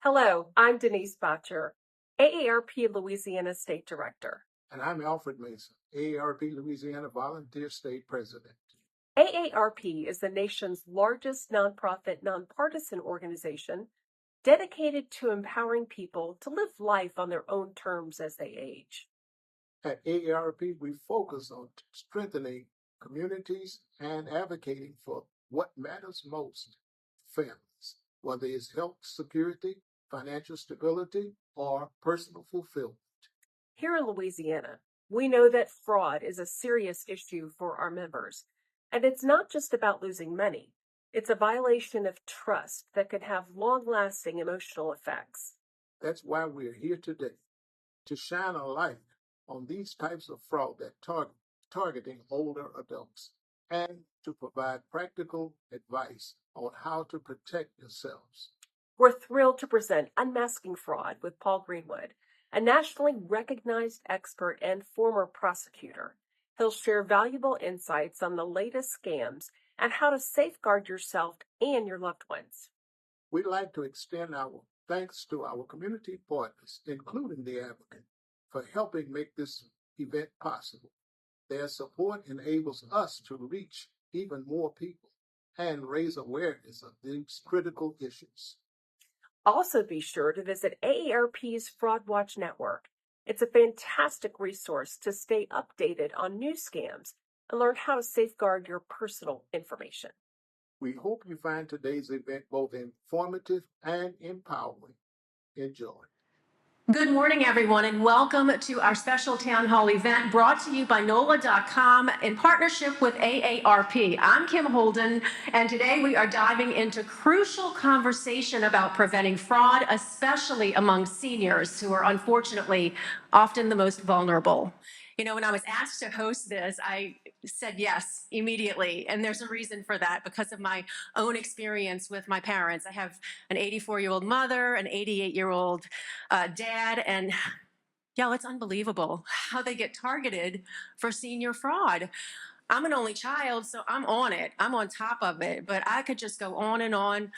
Hello, I'm Denise Botcher, AARP Louisiana State Director. And I'm Alfred Mason, AARP Louisiana Volunteer State President. AARP is the nation's largest nonprofit, nonpartisan organization dedicated to empowering people to live life on their own terms as they age. At AARP, we focus on strengthening communities and advocating for what matters most to families, whether it's health security, financial stability, or personal fulfillment. Here in Louisiana, we know that fraud is a serious issue for our members, and it's not just about losing money. It's a violation of trust that can have long-lasting emotional effects. That's why we're here today, to shine a light on these types of fraud that targeting older adults, and to provide practical advice on how to protect yourselves. We're thrilled to present Unmasking Fraud with Paul Greenwood, a nationally recognized expert and former prosecutor. He'll share valuable insights on the latest scams and how to safeguard yourself and your loved ones. We'd like to extend our thanks to our community partners, including the Advocate, for helping make this event possible. Their support enables us to reach even more people and raise awareness of these critical issues. Also be sure to visit AARP's Fraud Watch Network. It's a fantastic resource to stay updated on new scams and learn how to safeguard your personal information. We hope you find today's event both informative and empowering. Enjoy. Good morning, everyone, and welcome to our special town hall event brought to you by NOLA.com in partnership with AARP. I'm Kim Holden, and today we are diving into crucial conversation about preventing fraud, especially among seniors who are unfortunately often the most vulnerable. You know, when I was asked to host this, I said yes immediately. And there's a reason for that because of my own experience with my parents. I have an 84-year-old mother, an 88-year-old dad, and yeah, it's unbelievable how they get targeted for senior fraud. I'm an only child, so I'm on it. I'm on top of it, but I could just go on and on.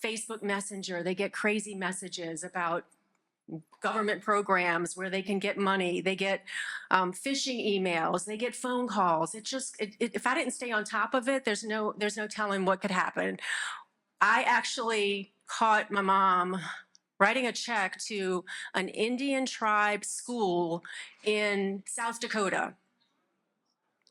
Facebook Messenger, they get crazy messages about government programs where they can get money. They get phishing emails. They get phone calls. If I didn't stay on top of it, there's no telling what could happen. I actually caught my mom writing a check to an Indian tribe school in South Dakota.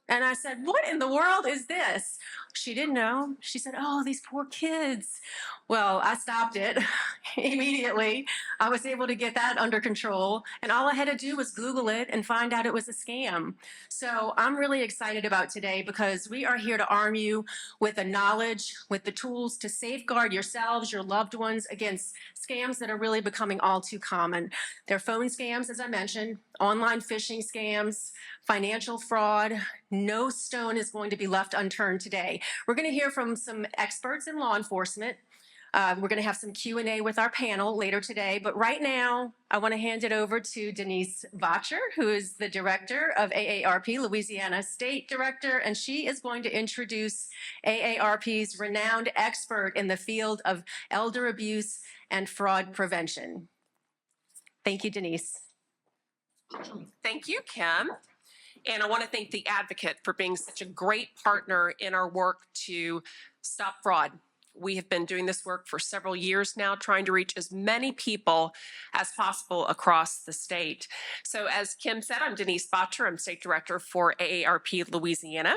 And I said, what in the world is this? She didn't know. She said, oh, these poor kids. Well, I stopped it immediately. I was able to get that under control. And all I had to do was Google it and find out it was a scam. So I'm really excited about today because we are here to arm you with the knowledge, with the tools to safeguard yourselves, your loved ones against scams that are really becoming all too common. They're phone scams, as I mentioned, online phishing scams, financial fraud. No stone is going to be left unturned today. We're going to hear from some experts in law enforcement. We're going to have some Q&A with our panel later today, but right now I want to hand it over to Denise Botcher, who is the director of AARP, Louisiana State Director, and she is going to introduce AARP's renowned expert in the field of elder abuse and fraud prevention. Thank you, Denise. Thank you, Kim. And I want to thank the Advocate for being such a great partner in our work to stop fraud. We have been doing this work for several years now, trying to reach as many people as possible across the state. So as Kim said, I'm Denise Botcher. I'm State Director for AARP Louisiana.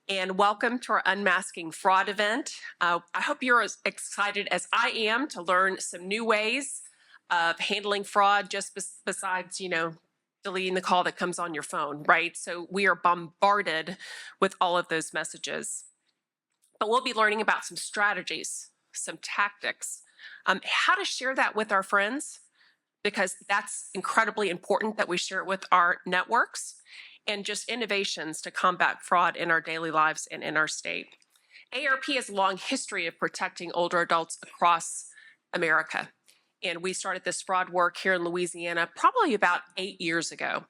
And welcome to our Unmasking Fraud event. I hope you're as excited as I am to learn some new ways of handling fraud, just besides, deleting the call that comes on your phone, right? So we are bombarded with all of those messages. But we'll be learning about some strategies, some tactics, how to share that with our friends, because that's incredibly important that we share it with our networks, and just innovations to combat fraud in our daily lives and in our state. AARP has a long history of protecting older adults across America. And we started this fraud work here in Louisiana probably about 8 years ago.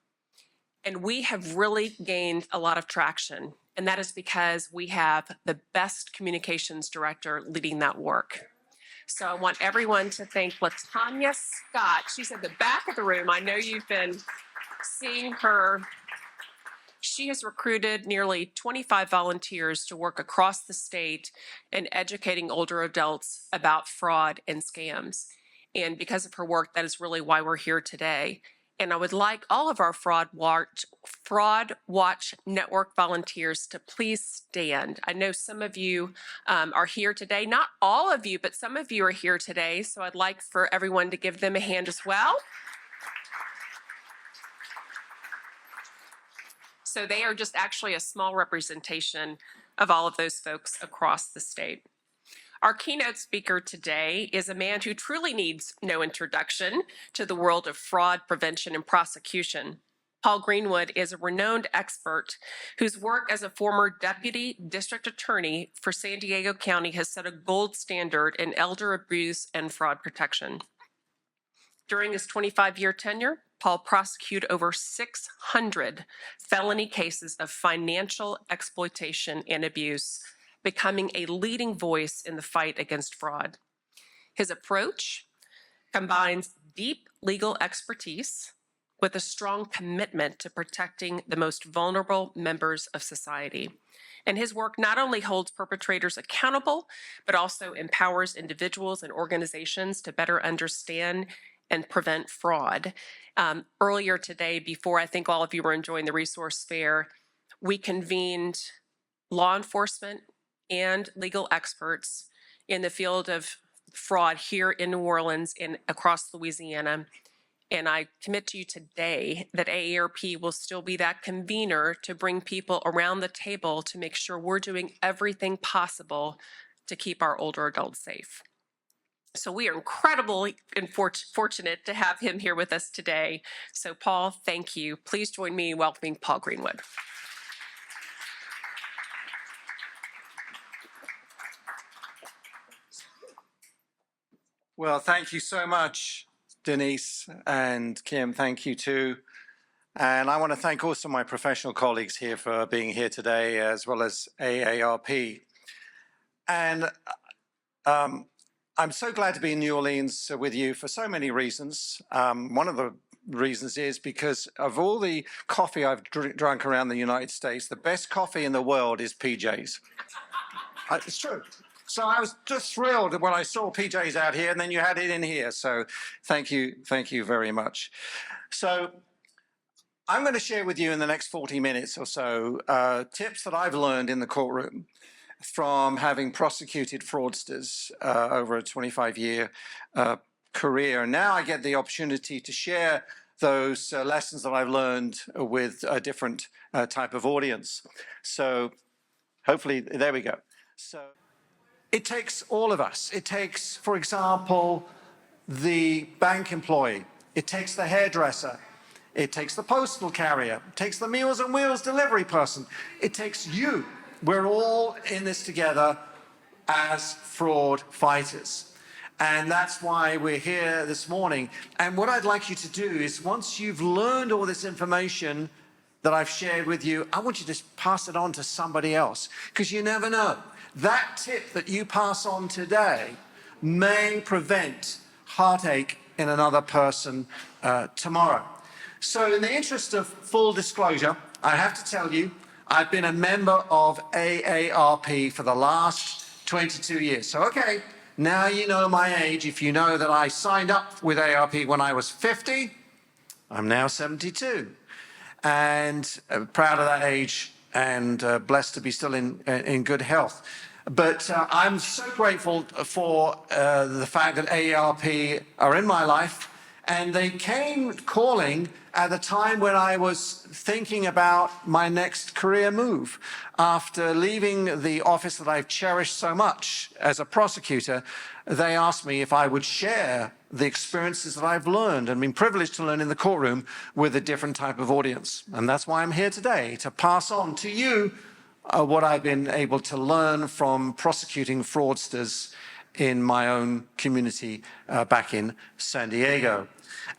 And we have really gained a lot of traction. And that is because we have the best communications director leading that work. So I want everyone to thank LaTanya Scott. She's at the back of the room. I know you've been seeing her. She has recruited nearly 25 volunteers to work across the state in educating older adults about fraud and scams. And because of her work, that is really why we're here today. And I would like all of our Fraud Watch Network volunteers to please stand. I know some of you are here today, not all of you, but some of you are here today. So I'd like for everyone to give them a hand as well. So they are just actually a small representation of all of those folks across the state. Our keynote speaker today is a man who truly needs no introduction to the world of fraud prevention and prosecution. Paul Greenwood is a renowned expert whose work as a former deputy district attorney for San Diego County has set a gold standard in elder abuse and fraud protection. During his 25-year tenure, Paul prosecuted over 600 felony cases of financial exploitation and abuse, becoming a leading voice in the fight against fraud. His approach combines deep legal expertise with a strong commitment to protecting the most vulnerable members of society. And his work not only holds perpetrators accountable, but also empowers individuals and organizations to better understand and prevent fraud. Earlier today, before I think all of you were enjoying the resource fair, we convened law enforcement and legal experts in the field of fraud here in New Orleans and across Louisiana. And I commit to you today that AARP will still be that convener to bring people around the table to make sure we're doing everything possible to keep our older adults safe. So we are incredibly fortunate to have him here with us today. So Paul, thank you. Please join me in welcoming Paul Greenwood. Well, thank you so much, Denise, and Kim, thank you too. And I want to thank also my professional colleagues here for being here today, as well as AARP. And I'm so glad to be in New Orleans with you for so many reasons. One of the reasons is because of all the coffee I've drunk around the United States, the best coffee in the world is PJ's. It's true. So I was just thrilled when I saw PJ's out here, and then you had it in here. So thank you very much. So I'm going to share with you in the next 40 minutes or so tips that I've learned in the courtroom from having prosecuted fraudsters over a 25-year career. Now I get the opportunity to share those lessons that I've learned with a different type of audience. So hopefully, there we go. So it takes all of us. It takes, for example, the bank employee. It takes the hairdresser. It takes the postal carrier. It takes the Meals on Wheels delivery person. It takes you. We're all in this together as fraud fighters. And that's why we're here this morning. And what I'd like you to do is, once you've learned all this information that I've shared with you, I want you to pass it on to somebody else, because you never know. That tip that you pass on today may prevent heartache in another person tomorrow. So in the interest of full disclosure, I have to tell you, I've been a member of AARP for the last 22 years. So, okay, now you know my age. If you know that I signed up with AARP when I was 50, I'm now 72. And proud of that age and blessed to be still in good health. But I'm so grateful for the fact that AARP are in my life, and they came calling at the time when I was thinking about my next career move. After leaving the office that I've cherished so much as a prosecutor, they asked me if I would share the experiences that I've learned and been privileged to learn in the courtroom with a different type of audience. And that's why I'm here today, to pass on to you what I've been able to learn from prosecuting fraudsters in my own community back in San Diego.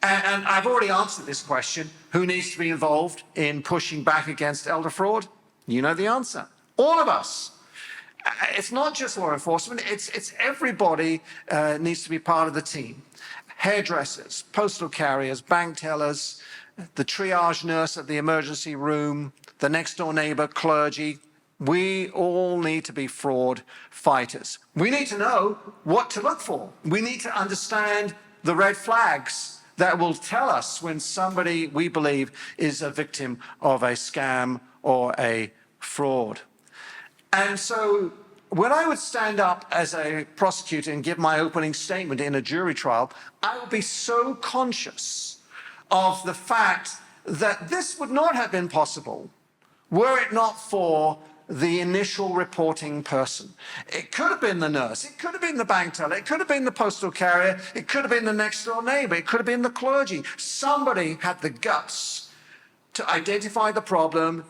And I've already answered this question. Who needs to be involved in pushing back against elder fraud? You know the answer. All of us. It's not just law enforcement, it's everybody needs to be part of the team. Hairdressers, postal carriers, bank tellers, the triage nurse at the emergency room, the next door neighbor, clergy. We all need to be fraud fighters. We need to know what to look for. We need to understand the red flags that will tell us when somebody we believe is a victim of a scam or a fraud. And so when I would stand up as a prosecutor and give my opening statement in a jury trial, I would be so conscious of the fact that this would not have been possible were it not for the initial reporting person. It could have been the nurse, it could have been the bank teller, it could have been the postal carrier, it could have been the next door neighbor, it could have been the clergy. Somebody had the guts to identify the problem,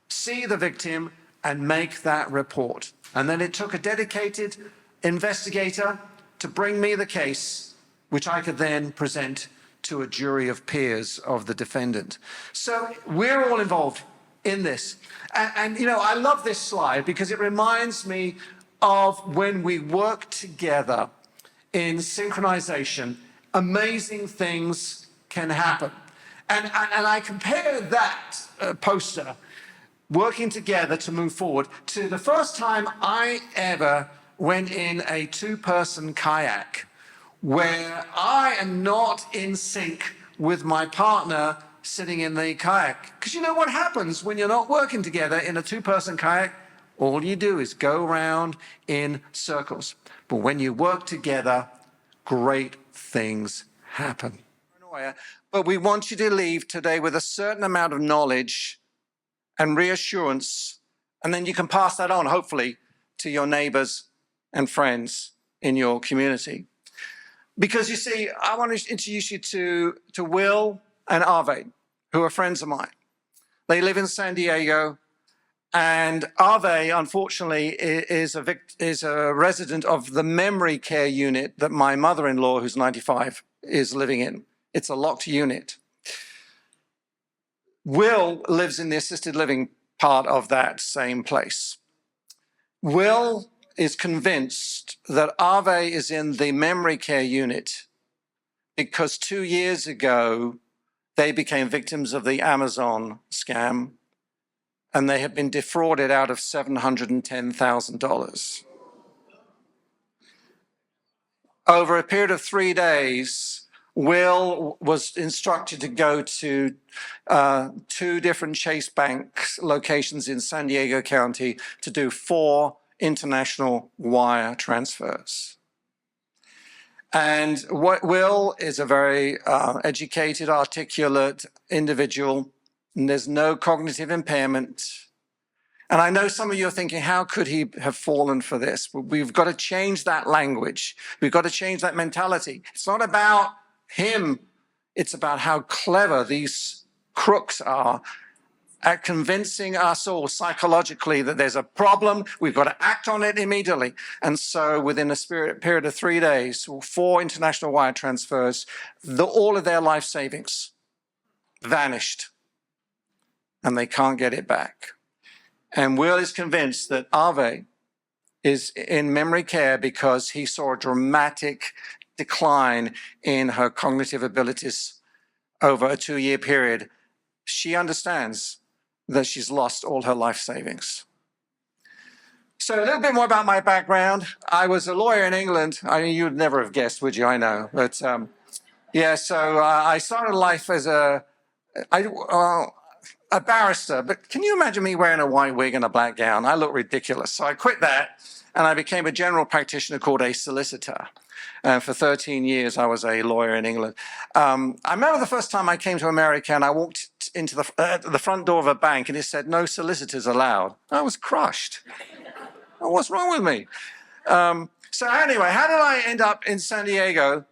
see the victim, and make that report. And then it took a dedicated investigator to bring me the case, which I could then present to a jury of peers of the defendant. So we're all involved in this. And you know, I love this slide because it reminds me of when we work together in synchronization, amazing things can happen. And I compare that poster, working together to move forward, to the first time I ever went in a two-person kayak where I am not in sync with my partner sitting in the kayak. Because you know what happens when you're not working together in a two-person kayak? All you do is go around in circles. But when you work together, great things happen. But we want you to leave today with a certain amount of knowledge and reassurance, and then you can pass that on, hopefully, to your neighbors and friends in your community. Because you see, I want to introduce you to Will and Arve, who are friends of mine. They live in San Diego, and Arve, unfortunately, is a resident of the memory care unit that my mother-in-law, who's 95, is living in. It's a locked unit. Will lives in the assisted living part of that same place. Will is convinced that Arve is in the memory care unit because 2 years ago, they became victims of the Amazon scam, and they have been defrauded out of $710,000. Over a period of 3 days, Will was instructed to go to 2 different Chase Bank locations in San Diego County to do 4 international wire transfers. And Will is a very educated, articulate individual, and there's no cognitive impairment. And I know some of you are thinking, how could he have fallen for this? We've got to change that language. We've got to change that mentality. It's not about him. It's about how clever these crooks are at convincing us all psychologically that there's a problem, we've got to act on it immediately. And so within a period of 3 days, 4 international wire transfers, all of their life savings vanished, and they can't get it back. And Will is convinced that Arve is in memory care because he saw a dramatic decline in her cognitive abilities over a 2-year period. She understands that she's lost all her life savings. So a little bit more about my background. I was a lawyer in England. I mean, you'd never have guessed, would you? I know. But yeah, so I started life as a barrister. But can you imagine me wearing a white wig and a black gown? I look ridiculous. So I quit that, and I became a general practitioner called a solicitor. And for 13 years, I was a lawyer in England. I remember the first time I came to America, and I walked into the front door of a bank, and it said, "No solicitors allowed." I was crushed. What's wrong with me? So anyway, how did I end up in San Diego?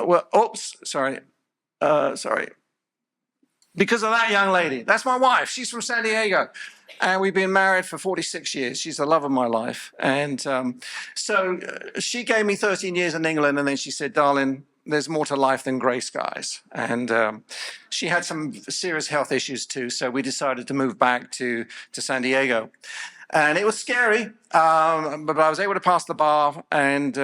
Well, sorry. Because of that young lady. That's my wife. She's from San Diego. And we've been married for 46 years. She's the love of my life. And so she gave me 13 years in England, and then she said, "Darling, there's more to life than gray skies." And she had some serious health issues too, so we decided to move back to San Diego. And it was scary, but I was able to pass the bar. And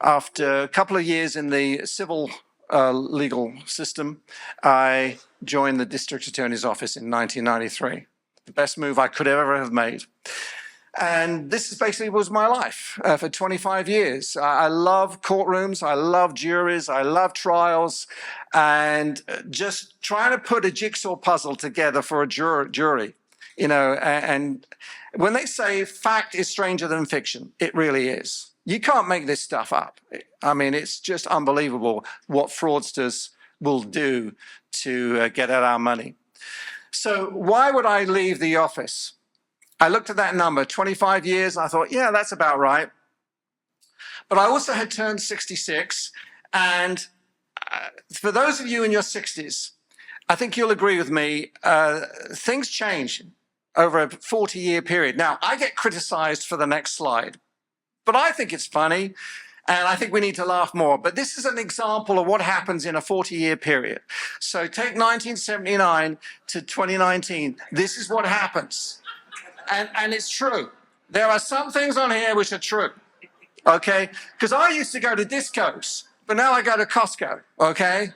after a couple of years in the civil legal system, I joined the district attorney's office in 1993. The best move I could ever have made. And this is basically was my life for 25 years. I love courtrooms, I love juries, I love trials, and just trying to put a jigsaw puzzle together for a jury, you know, and when they say fact is stranger than fiction, it really is. You can't make this stuff up. I mean, it's just unbelievable what fraudsters will do to get at our money. So why would I leave the office? I looked at that number, 25 years, and I thought, yeah, that's about right. But I also had turned 66, and for those of you in your 60s, I think you'll agree with me, things change over a 40-year period. Now, I get criticized for the next slide, but I think it's funny, and I think we need to laugh more. But this is an example of what happens in a 40-year period. So take 1979 to 2019. This is what happens. And it's true. There are some things on here which are true, okay? Because I used to go to discos, but now I go to Costco, okay?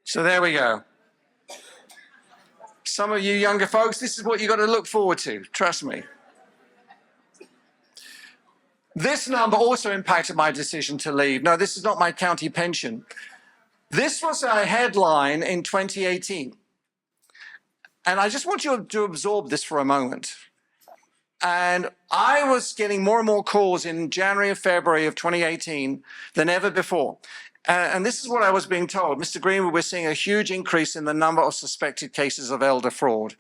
So there we go. Some of you younger folks, this is what you got to look forward to, trust me. This number also impacted my decision to leave. No, this is not my county pension. This was a headline in 2018. And I just want you to absorb this for a moment. And I was getting more and more calls in January and February of 2018 than ever before. And this is what I was being told. Mr. Greenwood, we're seeing a huge increase in the number of suspected cases of elder fraud.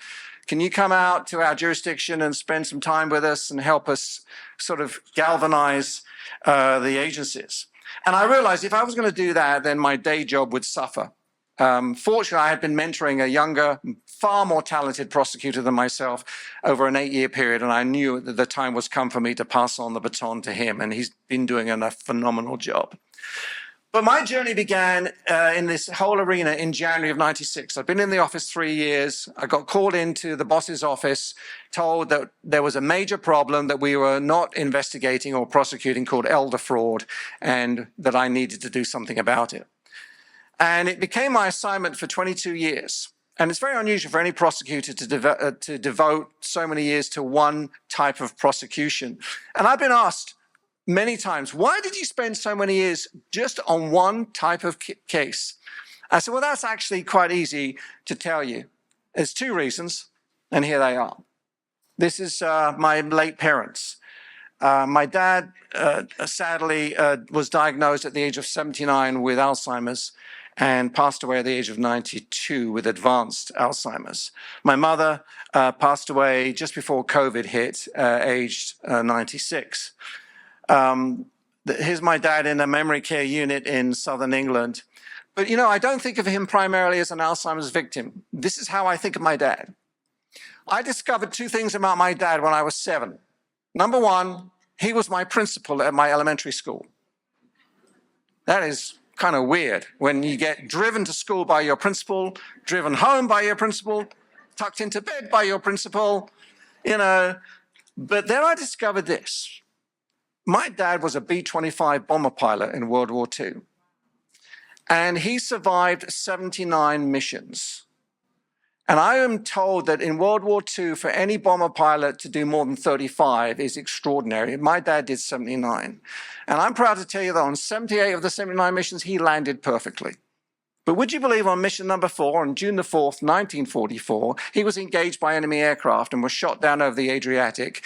Can you come out to our jurisdiction and spend some time with us and help us sort of galvanize the agencies? And I realized if I was going to do that, then my day job would suffer. Fortunately, I had been mentoring a younger, far more talented prosecutor than myself over an 8-year period, and I knew that the time was come for me to pass on the baton to him, and he's been doing a phenomenal job. But my journey began in this whole arena in January of 96. I'd been in the office 3 years. I got called into the boss's office, told that there was a major problem that we were not investigating or prosecuting called elder fraud, and that I needed to do something about it. And it became my assignment for 22 years. And it's very unusual for any prosecutor to devote so many years to one type of prosecution. And I've been asked many times, why did you spend so many years just on one type of case? I said, well, that's actually quite easy to tell you. There's 2 reasons, and here they are. This is my late parents. My dad, sadly, was diagnosed at the age of 79 with Alzheimer's and passed away at the age of 92 with advanced Alzheimer's. My mother passed away just before COVID hit, aged 96. Here's my dad in a memory care unit in southern England. But, you know, I don't think of him primarily as an Alzheimer's victim. This is how I think of my dad. I discovered 2 things about my dad when I was 7. Number 1, he was my principal at my elementary school. That is kind of weird when you get driven to school by your principal, driven home by your principal, tucked into bed by your principal, you know. But then I discovered this. My dad was a B-25 bomber pilot in World War II, and he survived 79 missions. And I am told that in World War II, for any bomber pilot to do more than 35 is extraordinary. My dad did 79. And I'm proud to tell you that on 78 of the 79 missions, he landed perfectly. But would you believe on mission number 4, on June the 4th, 1944, he was engaged by enemy aircraft and was shot down over the Adriatic,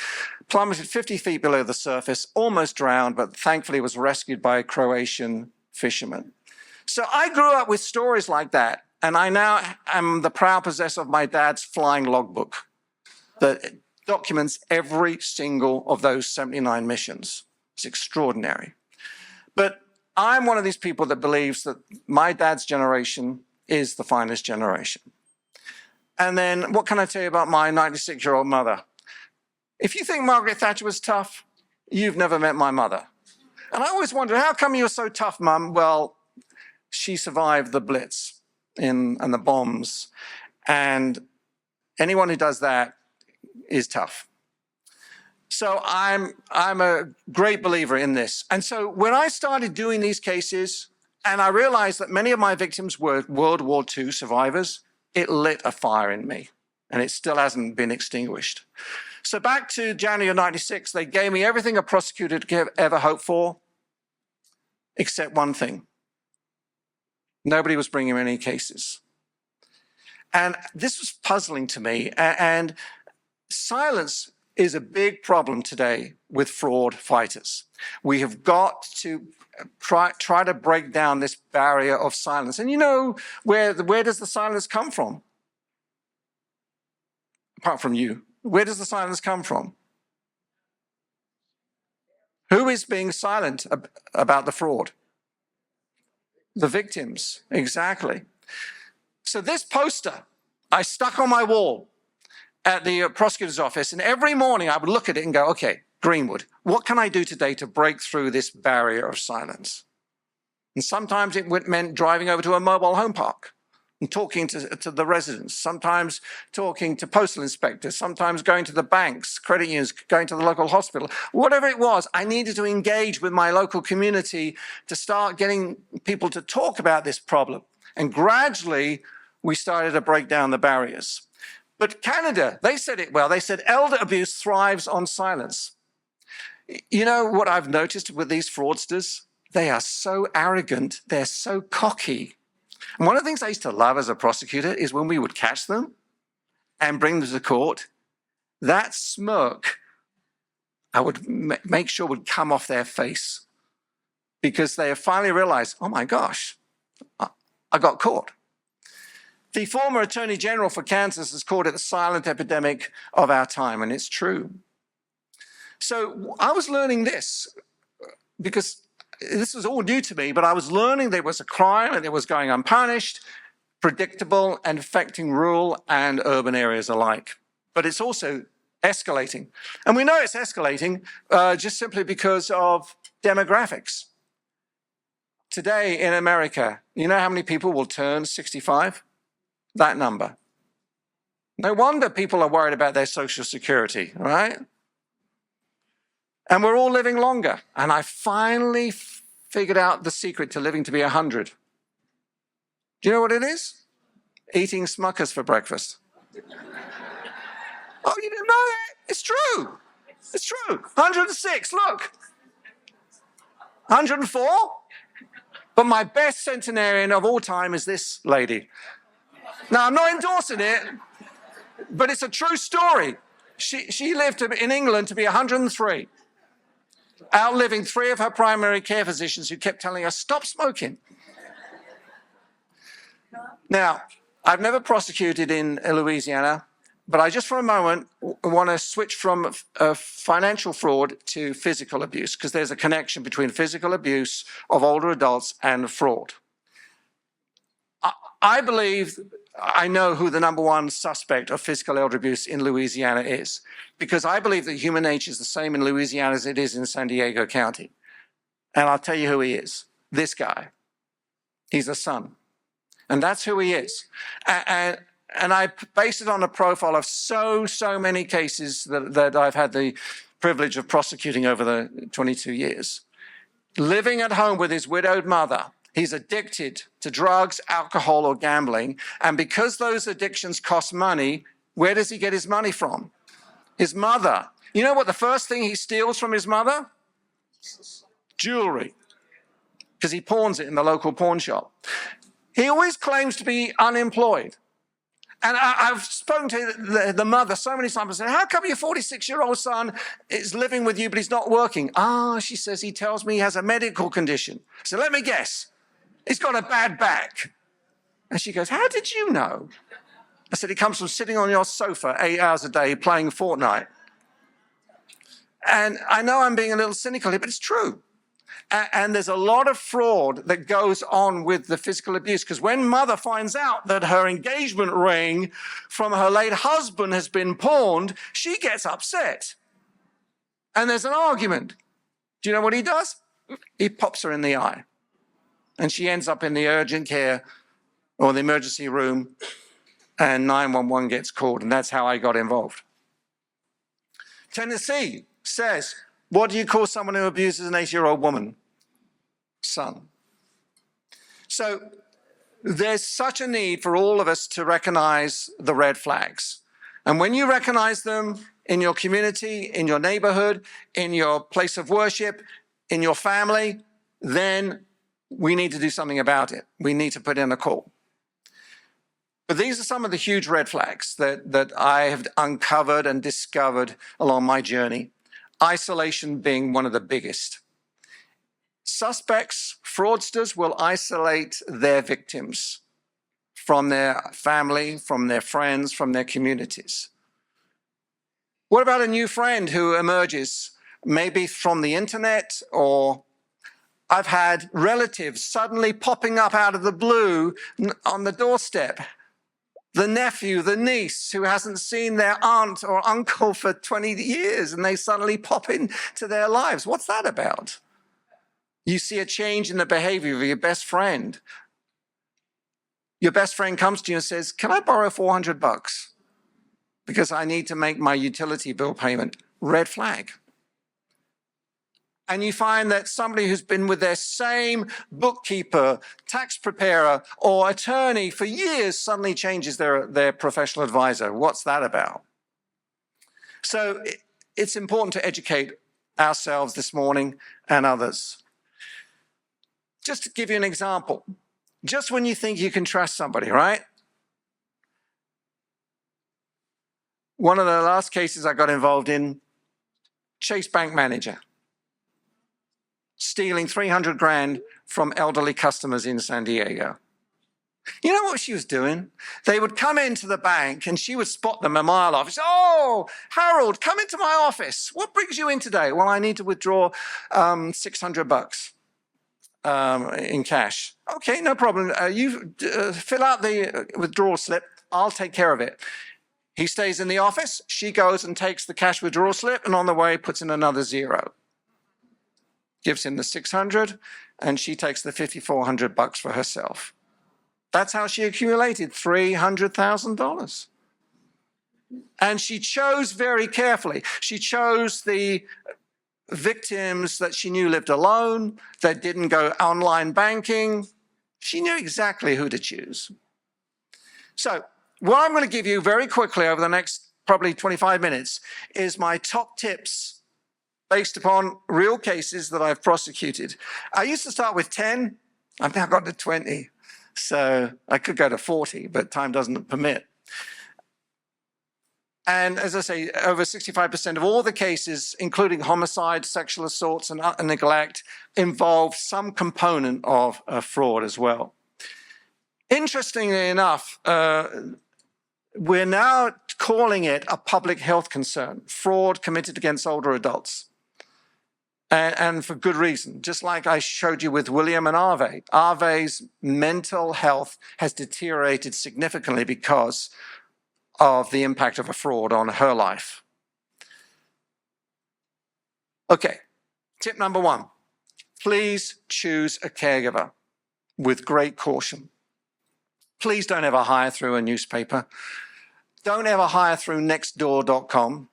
plummeted 50 feet below the surface, almost drowned, but thankfully was rescued by Croatian fishermen. So I grew up with stories like that. And I now am the proud possessor of my dad's flying logbook that documents every single of those 79 missions. It's extraordinary. But I'm one of these people that believes that my dad's generation is the finest generation. And then what can I tell you about my 96-year-old mother? If you think Margaret Thatcher was tough, you've never met my mother. And I always wondered, how come you're so tough, Mum? Well, she survived the Blitz. and the bombs. And anyone who does that is tough. So I'm a great believer in this. And so when I started doing these cases, and I realized that many of my victims were World War II survivors, it lit a fire in me, and it still hasn't been extinguished. So back to January of '96, they gave me everything a prosecutor could ever hope for, except one thing. Nobody was bringing any cases. And this was puzzling to me. And silence is a big problem today with fraud fighters. We have got to try to break down this barrier of silence. And you know, where does the silence come from? Apart from you, where does the silence come from? Who is being silent about the fraud? The victims, exactly. So this poster I stuck on my wall at the prosecutor's office, and every morning I would look at it and go, okay, Greenwood, what can I do today to break through this barrier of silence? And sometimes it meant driving over to a mobile home park and talking to the residents, sometimes talking to postal inspectors, sometimes going to the banks, credit unions, going to the local hospital. Whatever it was, I needed to engage with my local community to start getting people to talk about this problem. And gradually, we started to break down the barriers. But Canada, they said it well. They said elder abuse thrives on silence. You know what I've noticed with these fraudsters? They are so arrogant. They're so cocky. And one of the things I used to love as a prosecutor is when we would catch them and bring them to court, that smirk, I would make sure would come off their face because they have finally realized, oh my gosh, I got caught. The former Attorney General for Kansas has called it the silent epidemic of our time, and it's true. So I was learning this because this was all new to me, but I was learning there was a crime and it was going unpunished, predictable, and affecting rural and urban areas alike. But it's also escalating. And we know it's escalating just simply because of demographics. Today in America, you know how many people will turn 65? That number. No wonder people are worried about their Social Security, right? And we're all living longer. And I finally figured out the secret to living to be 100. Do you know what it is? Eating Smuckers for breakfast. Oh, you didn't know that? It's true. It's true. 106, look. 104? But my best centenarian of all time is this lady. Now, I'm not endorsing it, but it's a true story. She lived in England to be 103, outliving 3 of her primary care physicians who kept telling her, stop smoking. Now, I've never prosecuted in Louisiana, but I just for a moment want to switch from financial fraud to physical abuse, because there's a connection between physical abuse of older adults and fraud. I believe I know who the #1 suspect of physical elder abuse in Louisiana is, because I believe that human nature is the same in Louisiana as it is in San Diego County. And I'll tell you who he is. This guy. He's a son. And that's who he is. And I base it on a profile of so many cases that I've had the privilege of prosecuting over the 22 years. Living at home with his widowed mother. He's addicted to drugs, alcohol, or gambling. And because those addictions cost money, where does he get his money from? His mother. You know what the first thing he steals from his mother? Jewelry. Because he pawns it in the local pawn shop. He always claims to be unemployed. And I've spoken to the mother so many times and said, how come your 46-year-old son is living with you, but he's not working? She says, he tells me he has a medical condition. So let me guess. He's got a bad back. And she goes, how did you know? I said, it comes from sitting on your sofa 8 hours a day playing Fortnite. And I know I'm being a little cynical here, but it's true. And there's a lot of fraud that goes on with the physical abuse, because when mother finds out that her engagement ring from her late husband has been pawned, she gets upset. And there's an argument. Do you know what he does? He pops her in the eye. And she ends up in the urgent care or the emergency room, and 911 gets called, and that's how I got involved. Tennessee says, what do you call someone who abuses an 8-year-old woman? Son. So there's such a need for all of us to recognize the red flags. And when you recognize them in your community, in your neighborhood, in your place of worship, in your family, then we need to do something about it. We need to put in a call. But these are some of the huge red flags that I have uncovered and discovered along my journey. Isolation being one of the biggest. Suspects, fraudsters will isolate their victims from their family, from their friends, from their communities. What about a new friend who emerges, maybe from the internet, or I've had relatives suddenly popping up out of the blue on the doorstep. The nephew, the niece who hasn't seen their aunt or uncle for 20 years, and they suddenly pop into their lives. What's that about? You see a change in the behavior of your best friend. Your best friend comes to you and says, can I borrow $400? Because I need to make my utility bill payment. Red flag. And you find that somebody who's been with their same bookkeeper, tax preparer, or attorney for years suddenly changes their professional advisor. What's that about? So it's important to educate ourselves this morning and others. Just to give you an example, just when you think you can trust somebody, right? One of the last cases I got involved in, Chase Bank manager, stealing 300 grand from elderly customers in San Diego. You know what she was doing? They would come into the bank and she would spot them a mile off. She'd say, oh, Harold, come into my office. What brings you in today? Well, I need to withdraw $600 in cash. Okay, no problem. You fill out the withdrawal slip. I'll take care of it. He stays in the office. She goes and takes the cash withdrawal slip and on the way puts in another zero. Gives him the 600 and she takes the $5,400 for herself. That's how she accumulated $300,000. And she chose very carefully. She chose the victims that she knew lived alone, that didn't go online banking. She knew exactly who to choose. So what I'm going to give you very quickly over the next probably 25 minutes is my top tips based upon real cases that I've prosecuted. I used to start with 10. I've now got to 20. So I could go to 40, but time doesn't permit. And as I say, over 65% of all the cases, including homicide, sexual assaults, and neglect, involve some component of fraud as well. Interestingly enough, we're now calling it a public health concern, fraud committed against older adults. And for good reason. Just like I showed you with William and Arve. Arve's mental health has deteriorated significantly because of the impact of a fraud on her life. Okay, tip number 1. Please choose a caregiver with great caution. Please don't ever hire through a newspaper. Don't ever hire through nextdoor.com.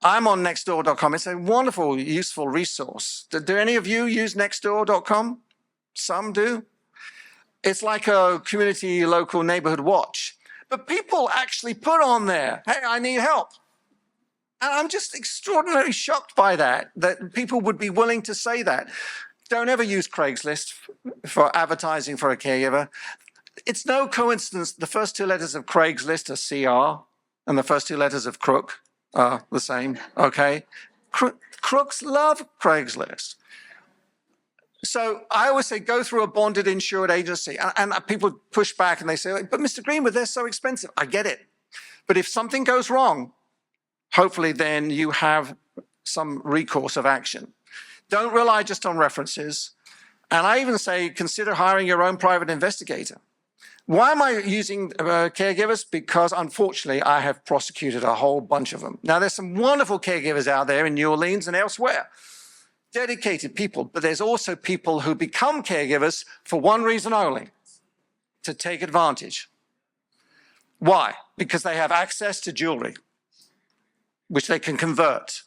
I'm on nextdoor.com. It's a wonderful, useful resource. Do any of you use nextdoor.com? Some do. It's like a community, local neighborhood watch. But people actually put on there, hey, I need help. And I'm just extraordinarily shocked by that people would be willing to say that. Don't ever use Craigslist for advertising for a caregiver. It's no coincidence the first 2 letters of Craigslist are CR and the first 2 letters of Crook are the same, okay? Crooks love Craigslist. So I always say go through a bonded insured agency. And people push back and they say, but Mr. Greenwood, they're so expensive. I get it. But if something goes wrong, hopefully then you have some recourse of action. Don't rely just on references. And I even say consider hiring your own private investigator. Why am I using caregivers? Because unfortunately, I have prosecuted a whole bunch of them. Now, there's some wonderful caregivers out there in New Orleans and elsewhere. Dedicated people, but there's also people who become caregivers for one reason only, to take advantage. Why? Because they have access to jewelry, which they can convert.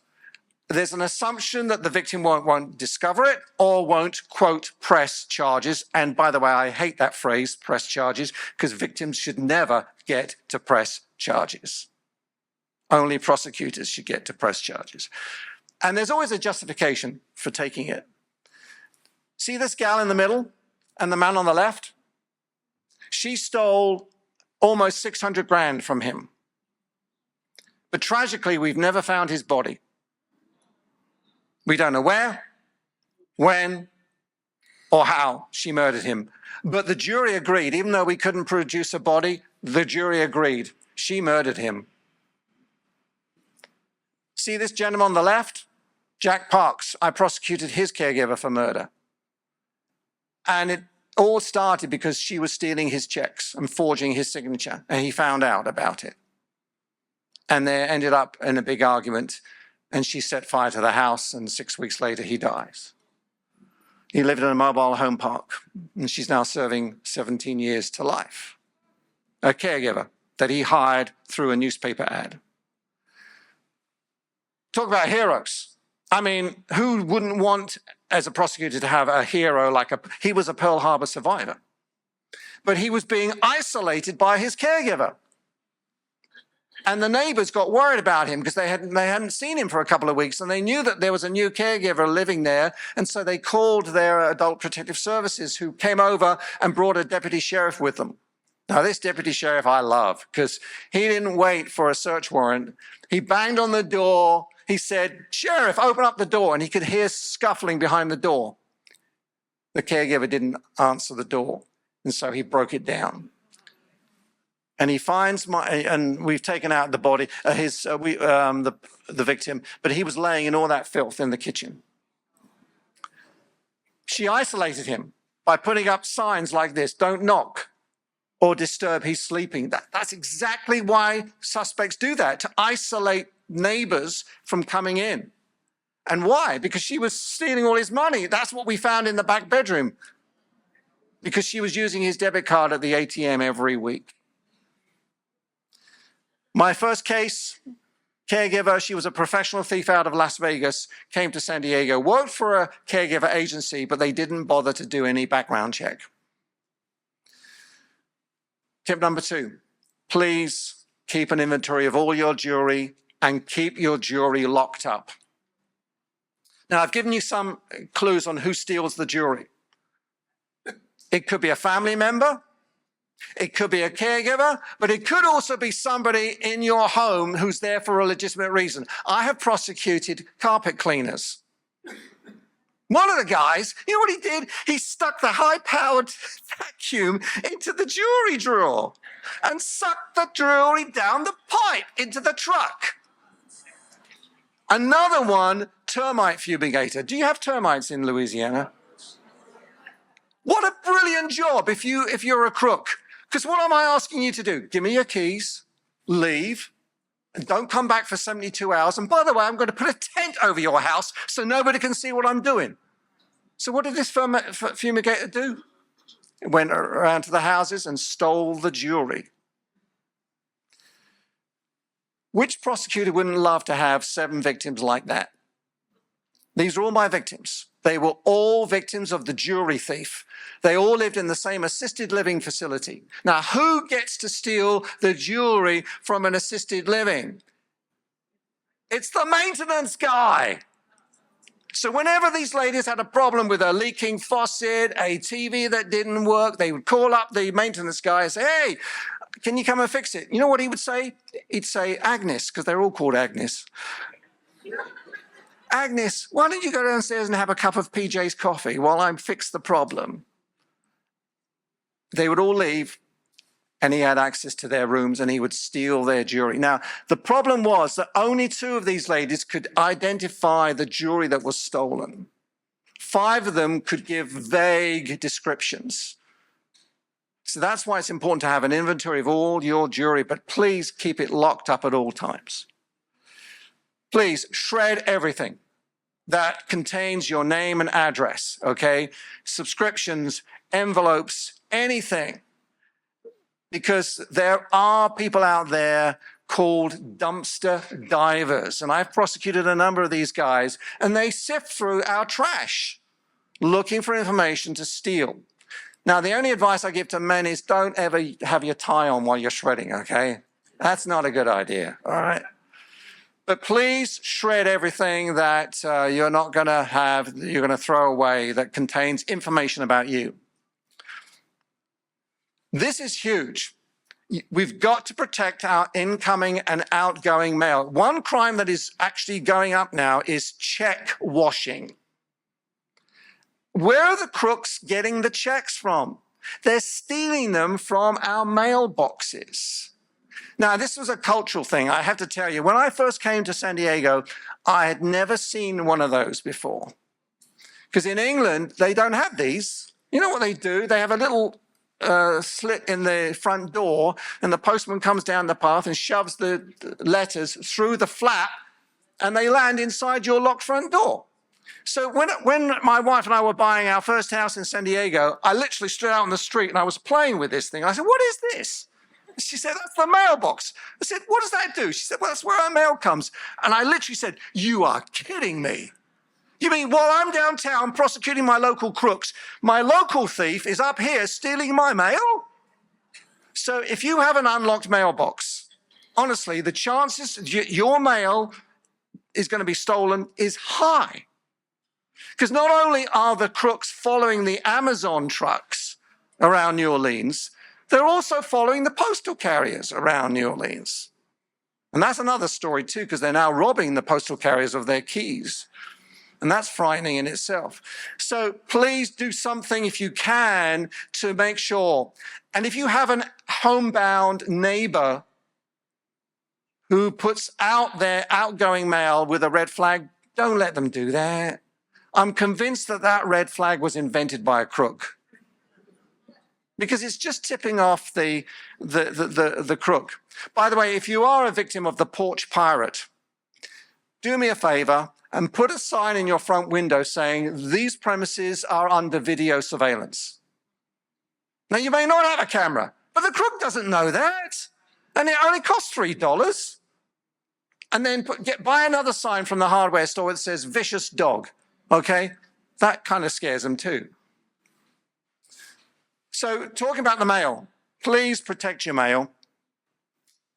There's an assumption that the victim won't discover it or won't, quote, press charges. And by the way, I hate that phrase, press charges, because victims should never get to press charges. Only prosecutors should get to press charges. And there's always a justification for taking it. See this gal in the middle and the man on the left? She stole almost 600 grand from him. But tragically, we've never found his body. We don't know where, when, or how she murdered him. But the jury agreed, even though we couldn't produce a body, the jury agreed. She murdered him. See this gentleman on the left? Jack Parks. I prosecuted his caregiver for murder. And it all started because she was stealing his checks and forging his signature, and he found out about it. And they ended up in a big argument, and she set fire to the house, and 6 weeks later he dies. He lived in a mobile home park, and she's now serving 17 years to life. A caregiver that he hired through a newspaper ad. Talk about heroes. I mean, who wouldn't want, as a prosecutor, to have a hero he was a Pearl Harbor survivor. But he was being isolated by his caregiver. And the neighbors got worried about him because they hadn't seen him for a couple of weeks, and they knew that there was a new caregiver living there. And so they called their adult protective services, who came over and brought a deputy sheriff with them. Now, this deputy sheriff I love, because he didn't wait for a search warrant. He banged on the door. He said, "Sheriff, open up the door." And he could hear scuffling behind the door. The caregiver didn't answer the door, and so he broke it down. And he finds and we've taken out the body, the victim, but he was laying in all that filth in the kitchen. She isolated him by putting up signs like this: "Don't knock or disturb, he's sleeping." That's exactly why suspects do that, to isolate neighbors from coming in. And why? Because she was stealing all his money. That's what we found in the back bedroom, because she was using his debit card at the ATM every week. My first case, caregiver, she was a professional thief out of Las Vegas, came to San Diego, worked for a caregiver agency, but they didn't bother to do any background check. Tip number 2, please keep an inventory of all your jewelry and keep your jewelry locked up. Now, I've given you some clues on who steals the jewelry. It could be a family member. It could be a caregiver, but it could also be somebody in your home who's there for a legitimate reason. I have prosecuted carpet cleaners. One of the guys, you know what he did? He stuck the high-powered vacuum into the jewelry drawer and sucked the jewelry down the pipe into the truck. Another one, termite fumigator. Do you have termites in Louisiana? What a brilliant job if you're a crook. Because what am I asking you to do? Give me your keys, leave, and don't come back for 72 hours. And by the way, I'm going to put a tent over your house so nobody can see what I'm doing. So what did this fumigator do? It went around to the houses and stole the jewelry. Which prosecutor wouldn't love to have 7 victims like that? These are all my victims. They were all victims of the jewelry thief. They all lived in the same assisted living facility. Now, who gets to steal the jewelry from an assisted living? It's the maintenance guy. So whenever these ladies had a problem with a leaking faucet, a TV that didn't work, they would call up the maintenance guy and say, "Hey, can you come and fix it?" You know what he would say? He'd say, "Agnes," because they're all called Agnes. "Agnes, why don't you go downstairs and have a cup of PJ's coffee while I fix the problem?" They would all leave, and he had access to their rooms, and he would steal their jewelry. Now, the problem was that only 2 of these ladies could identify the jewelry that was stolen. 5 of them could give vague descriptions. So that's why it's important to have an inventory of all your jewelry, but please keep it locked up at all times. Please shred everything that contains your name and address, okay? Subscriptions, envelopes, anything. because there are people out there called dumpster divers. And I've prosecuted a number of these guys, and they sift through our trash looking for information to steal. Now, the only advice I give to men is don't ever have your tie on while you're shredding, okay? That's not a good idea, all right? But please shred everything that you're not going to have, you're going to throw away that contains information about you. This is huge. We've got to protect our incoming and outgoing mail. One crime that is actually going up now is check washing. Where are the crooks getting the checks from? They're stealing them from our mailboxes. Now, this was a cultural thing, I have to tell you. When I first came to San Diego, I had never seen one of those before. Because in England, they don't have these. You know what they do? They have a little slit in the front door, and the postman comes down the path and shoves the letters through the flap, and they land inside your locked front door. So when my wife and I were buying our first house in San Diego, I literally stood out on the street and I was playing with this thing. I said, "What is this?" She said, "That's the mailbox." I said, "What does that do?" She said, "Well, that's where our mail comes." And I literally said, "You are kidding me. You mean while I'm downtown prosecuting my local crooks, my local thief is up here stealing my mail?" So if you have an unlocked mailbox, honestly, the chances your mail is going to be stolen is high. Because not only are the crooks following the Amazon trucks around New Orleans, they're also following the postal carriers around New Orleans. And that's another story too, because they're now robbing the postal carriers of their keys. And that's frightening in itself. So please do something if you can to make sure. And if you have an homebound neighbor who puts out their outgoing mail with a red flag, don't let them do that. I'm convinced that that red flag was invented by a crook, because it's just tipping off the crook. By the way, if you are a victim of the porch pirate, do me a favor and put a sign in your front window saying, "These premises are under video surveillance." Now, you may not have a camera, but the crook doesn't know that. And it only costs $3. And then buy another sign from the hardware store that says "vicious dog." Okay? That kind of scares them too. So talking about the mail, please protect your mail.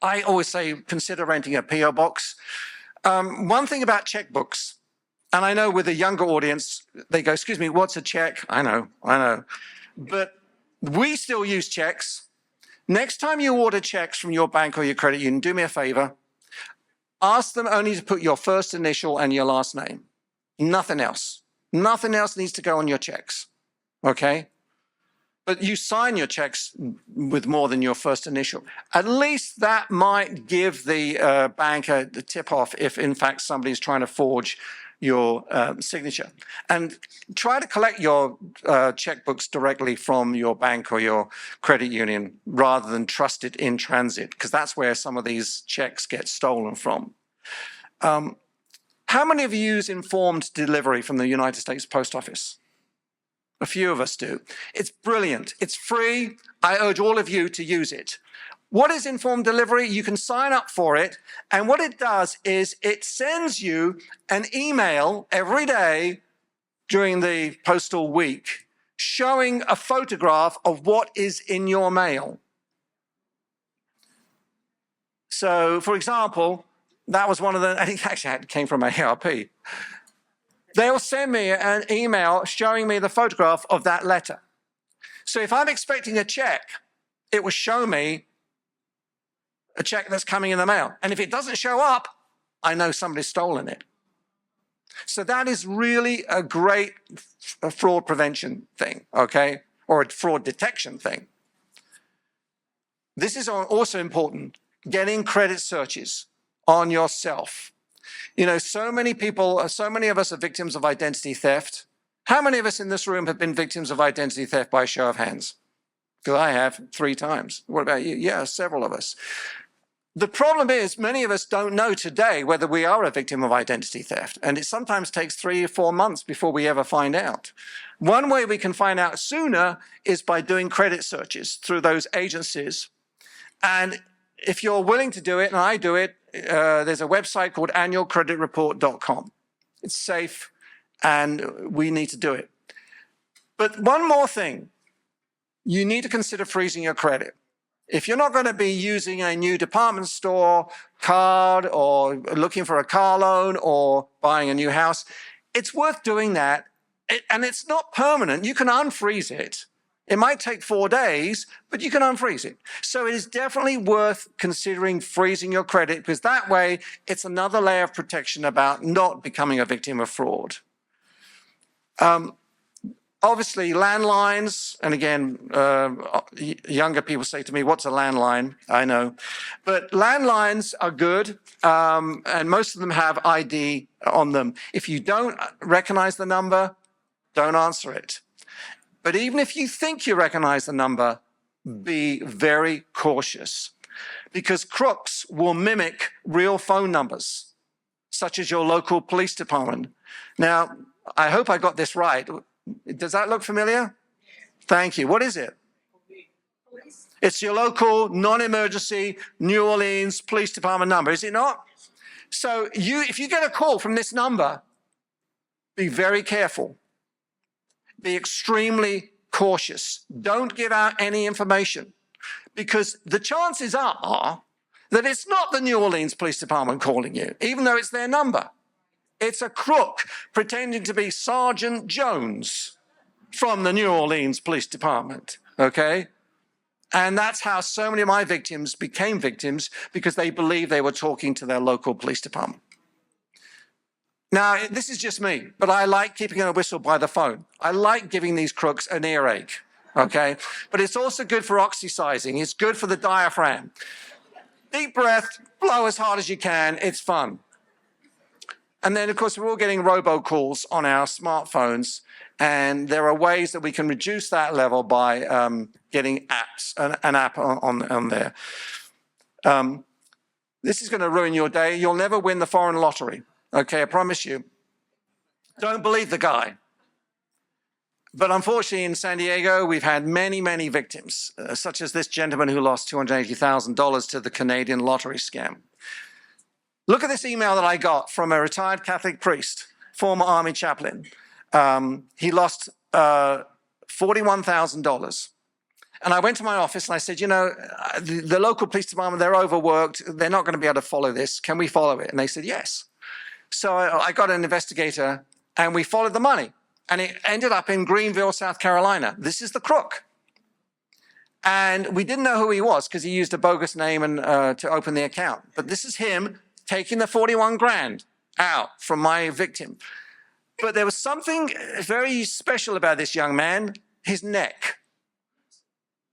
I always say consider renting a P.O. box. One thing about checkbooks, and I know with a younger audience, they go, "Excuse me, what's a check?" I know. But we still use checks. Next time you order checks from your bank or your credit union, do me a favor. Ask them only to put your first initial and your last name. Nothing else. Nothing else needs to go on your checks. Okay? But you sign your checks with more than your first initial. At least that might give the banker the tip-off if, in fact, somebody's trying to forge your signature. And try to collect your checkbooks directly from your bank or your credit union rather than trust it in transit, because that's where some of these checks get stolen from. How many of you use informed delivery from the United States Post Office? A few of us do. It's brilliant. It's free. I urge all of you to use it. What is informed delivery? You can sign up for it. And what it does is it sends you an email every day during the postal week showing a photograph of what is in your mail. So, for example, that was one of the, I think actually it came from AARP. They'll send me an email showing me the photograph of that letter. So if I'm expecting a check, it will show me a check that's coming in the mail. And if it doesn't show up, I know somebody's stolen it. So that is really a great fraud prevention thing, okay? Or a fraud detection thing. This is also important, getting credit searches on yourself. You know, so many of us are victims of identity theft. How many of us in this room have been victims of identity theft by a show of hands? Because I have 3 times. What about you? Yeah, several of us. The problem is many of us don't know today whether we are a victim of identity theft. And it sometimes takes 3 or 4 months before we ever find out. One way we can find out sooner is by doing credit searches through those agencies And if you're willing to do it, and I do it, there's a website called annualcreditreport.com. It's safe, and we need to do it. But one more thing, you need to consider freezing your credit. If you're not going to be using a new department store card or looking for a car loan or buying a new house, it's worth doing that. And it's not permanent. You can unfreeze it. It might take 4 days, but you can unfreeze it. So it is definitely worth considering freezing your credit, because that way it's another layer of protection about not becoming a victim of fraud. Obviously, landlines, and again, younger people say to me, what's a landline? I know. But landlines are good, and most of them have ID on them. If you don't recognize the number, don't answer it. But even if you think you recognize the number, be very cautious, because crooks will mimic real phone numbers, such as your local police department. Now, I hope I got this right. Does that look familiar? Thank you. What is it? Police. It's your local non-emergency New Orleans Police Department number, is it not? So if you get a call from this number, be very careful. Be extremely cautious. Don't give out any information, because the chances are that it's not the New Orleans Police Department calling you, even though it's their number. It's a crook pretending to be Sergeant Jones from the New Orleans Police Department, okay? And that's how so many of my victims became victims, because they believed they were talking to their local police department. Now, this is just me, but I like keeping a whistle by the phone. I like giving these crooks an earache, okay? But it's also good for oxycizing. It's good for the diaphragm. Deep breath, blow as hard as you can. It's fun. And then, of course, we're all getting robocalls on our smartphones, and there are ways that we can reduce that level by getting apps, an app on there. This is going to ruin your day. You'll never win the foreign lottery. Okay, I promise you. Don't believe the guy. But unfortunately, in San Diego, we've had many, many victims, such as this gentleman who lost $280,000 to the Canadian lottery scam. Look at this email that I got from a retired Catholic priest, former Army chaplain. He lost $41,000. And I went to my office and I said, you know, the local police department, they're overworked. They're not going to be able to follow this. Can we follow it? And they said, yes. So I got an investigator and we followed the money. And it ended up in Greenville, South Carolina. This is the crook. And we didn't know who he was because he used a bogus name and to open the account. But this is him taking the 41 grand out from my victim. But there was something very special about this young man, his neck,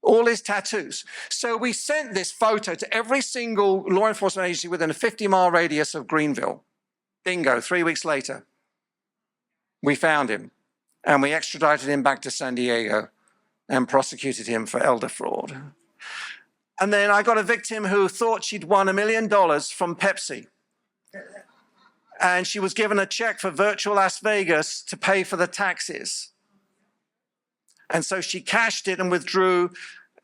all his tattoos. So we sent this photo to every single law enforcement agency within a 50-mile radius of Greenville. Bingo, 3 weeks later, we found him and we extradited him back to San Diego and prosecuted him for elder fraud. And then I got a victim who thought she'd won $1 million from Pepsi. And she was given a check for virtual Las Vegas to pay for the taxes. And so she cashed it and withdrew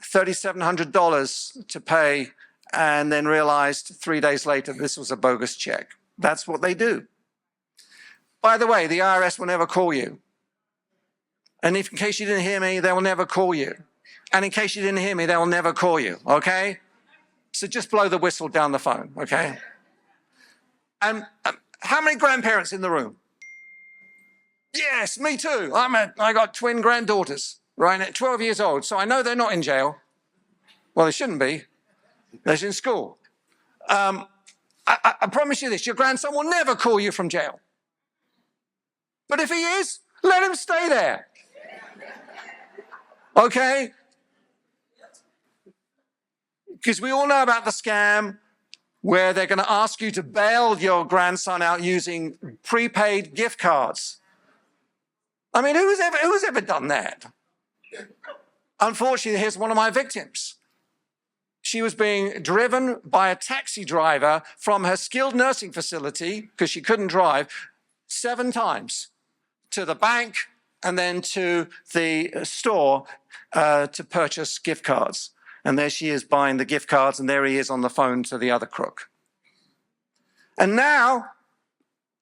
$3,700 to pay, and then realized 3 days later this was a bogus check. That's what they do. By the way, the IRS will never call you. And if, in case you didn't hear me, they will never call you. And in case you didn't hear me, they will never call you, okay? So just blow the whistle down the phone, okay? And how many grandparents in the room? Yes, me too. I got twin granddaughters, right, at 12 years old, so I know they're not in jail. Well, they shouldn't be. They're in school. I promise you this, your grandson will never call you from jail. But if he is, let him stay there. Okay? Because we all know about the scam where they're going to ask you to bail your grandson out using prepaid gift cards. I mean, who's ever done that? Unfortunately, here's one of my victims. She was being driven by a taxi driver from her skilled nursing facility, because she couldn't drive, 7 times to the bank and then to the store to purchase gift cards. And there she is buying the gift cards, and there he is on the phone to the other crook. And now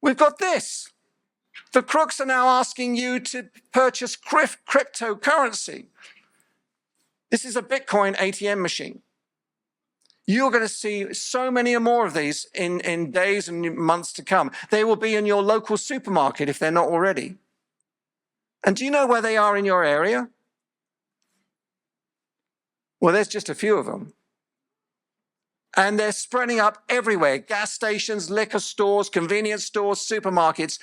we've got this. The crooks are now asking you to purchase cryptocurrency. This is a Bitcoin ATM machine. You're going to see so many more of these in days and months to come. They will be in your local supermarket if they're not already. And do you know where they are in your area? Well, there's just a few of them. And they're spreading up everywhere. Gas stations, liquor stores, convenience stores, supermarkets.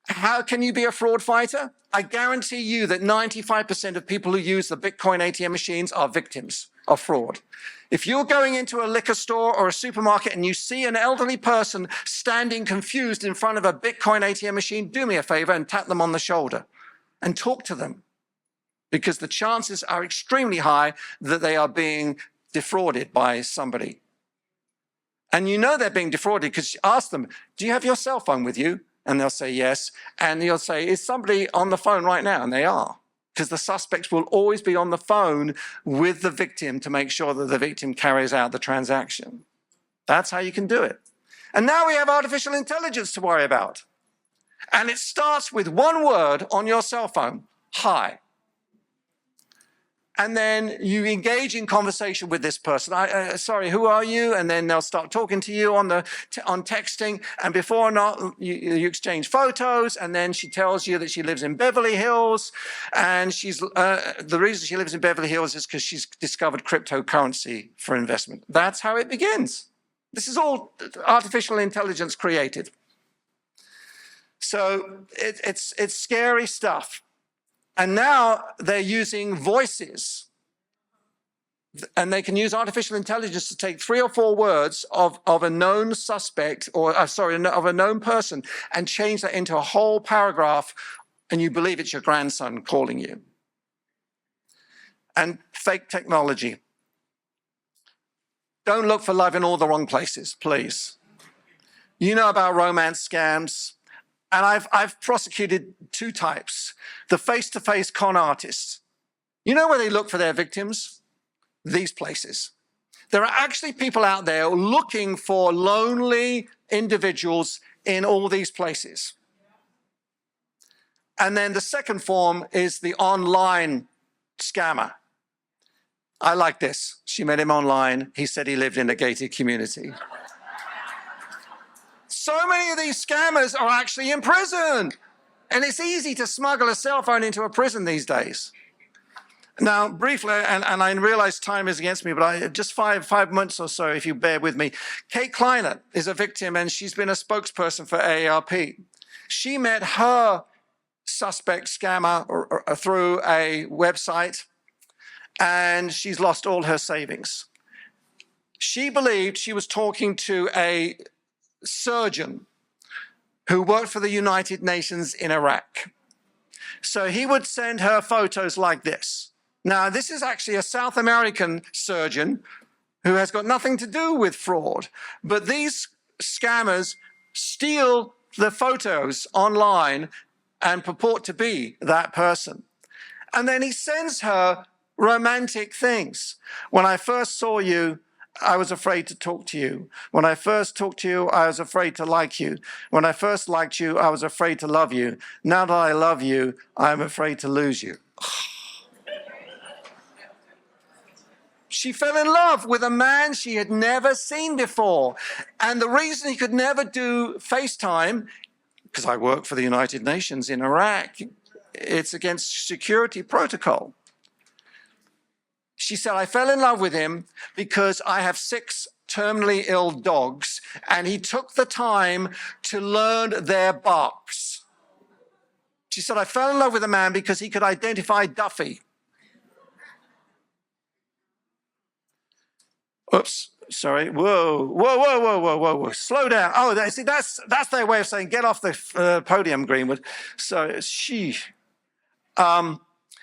How can you be a fraud fighter? I guarantee you that 95% of people who use the Bitcoin ATM machines are victims of fraud. If you're going into a liquor store or a supermarket and you see an elderly person standing confused in front of a Bitcoin ATM machine, do me a favor and tap them on the shoulder and talk to them, because the chances are extremely high that they are being defrauded by somebody. And you know they're being defrauded because you ask them, do you have your cell phone with you? And they'll say yes. And you'll say, is somebody on the phone right now? And they are. Because the suspects will always be on the phone with the victim to make sure that the victim carries out the transaction. That's how you can do it. And now we have artificial intelligence to worry about. And it starts with one word on your cell phone, hi. And then you engage in conversation with this person. Sorry, who are you? And then they'll start talking to you on texting. And before or not, you exchange photos. And then she tells you that she lives in Beverly Hills. And the reason she lives in Beverly Hills is because she's discovered cryptocurrency for investment. That's how it begins. This is all artificial intelligence created. So it's scary stuff. And now they're using voices, and they can use artificial intelligence to take 3 or 4 words of a known suspect, of a known person, and change that into a whole paragraph, and you believe it's your grandson calling you. And fake technology. Don't look for love in all the wrong places, please. You know about romance scams. And I've prosecuted 2 types. The face-to-face con artists. You know where they look for their victims? These places. There are actually people out there looking for lonely individuals in all these places. And then the second form is the online scammer. I like this. She met him online. He said he lived in a gated community. So many of these scammers are actually in prison. And it's easy to smuggle a cell phone into a prison these days. Now, briefly, and I realize time is against me, but just five months or so, if you bear with me. Kate Kleiner is a victim, and she's been a spokesperson for AARP. She met her suspect scammer through a website, and she's lost all her savings. She believed she was talking to a surgeon who worked for the United Nations in Iraq. So he would send her photos like this. Now, this is actually a South American surgeon who has got nothing to do with fraud, but these scammers steal the photos online and purport to be that person. And then he sends her romantic things. When I first saw you, I was afraid to talk to you. When I first talked to you, I was afraid to like you. When I first liked you, I was afraid to love you. Now that I love you, I'm afraid to lose you. She fell in love with a man she had never seen before. And the reason he could never do FaceTime, because I work for the United Nations in Iraq, it's against security protocol. She said, I fell in love with him because I have 6 terminally ill dogs, and he took the time to learn their barks. She said, I fell in love with a man because he could identify Duffy. Oops, sorry. Whoa. Slow down. Oh, see, that's their way of saying, get off the podium, Greenwood. So she.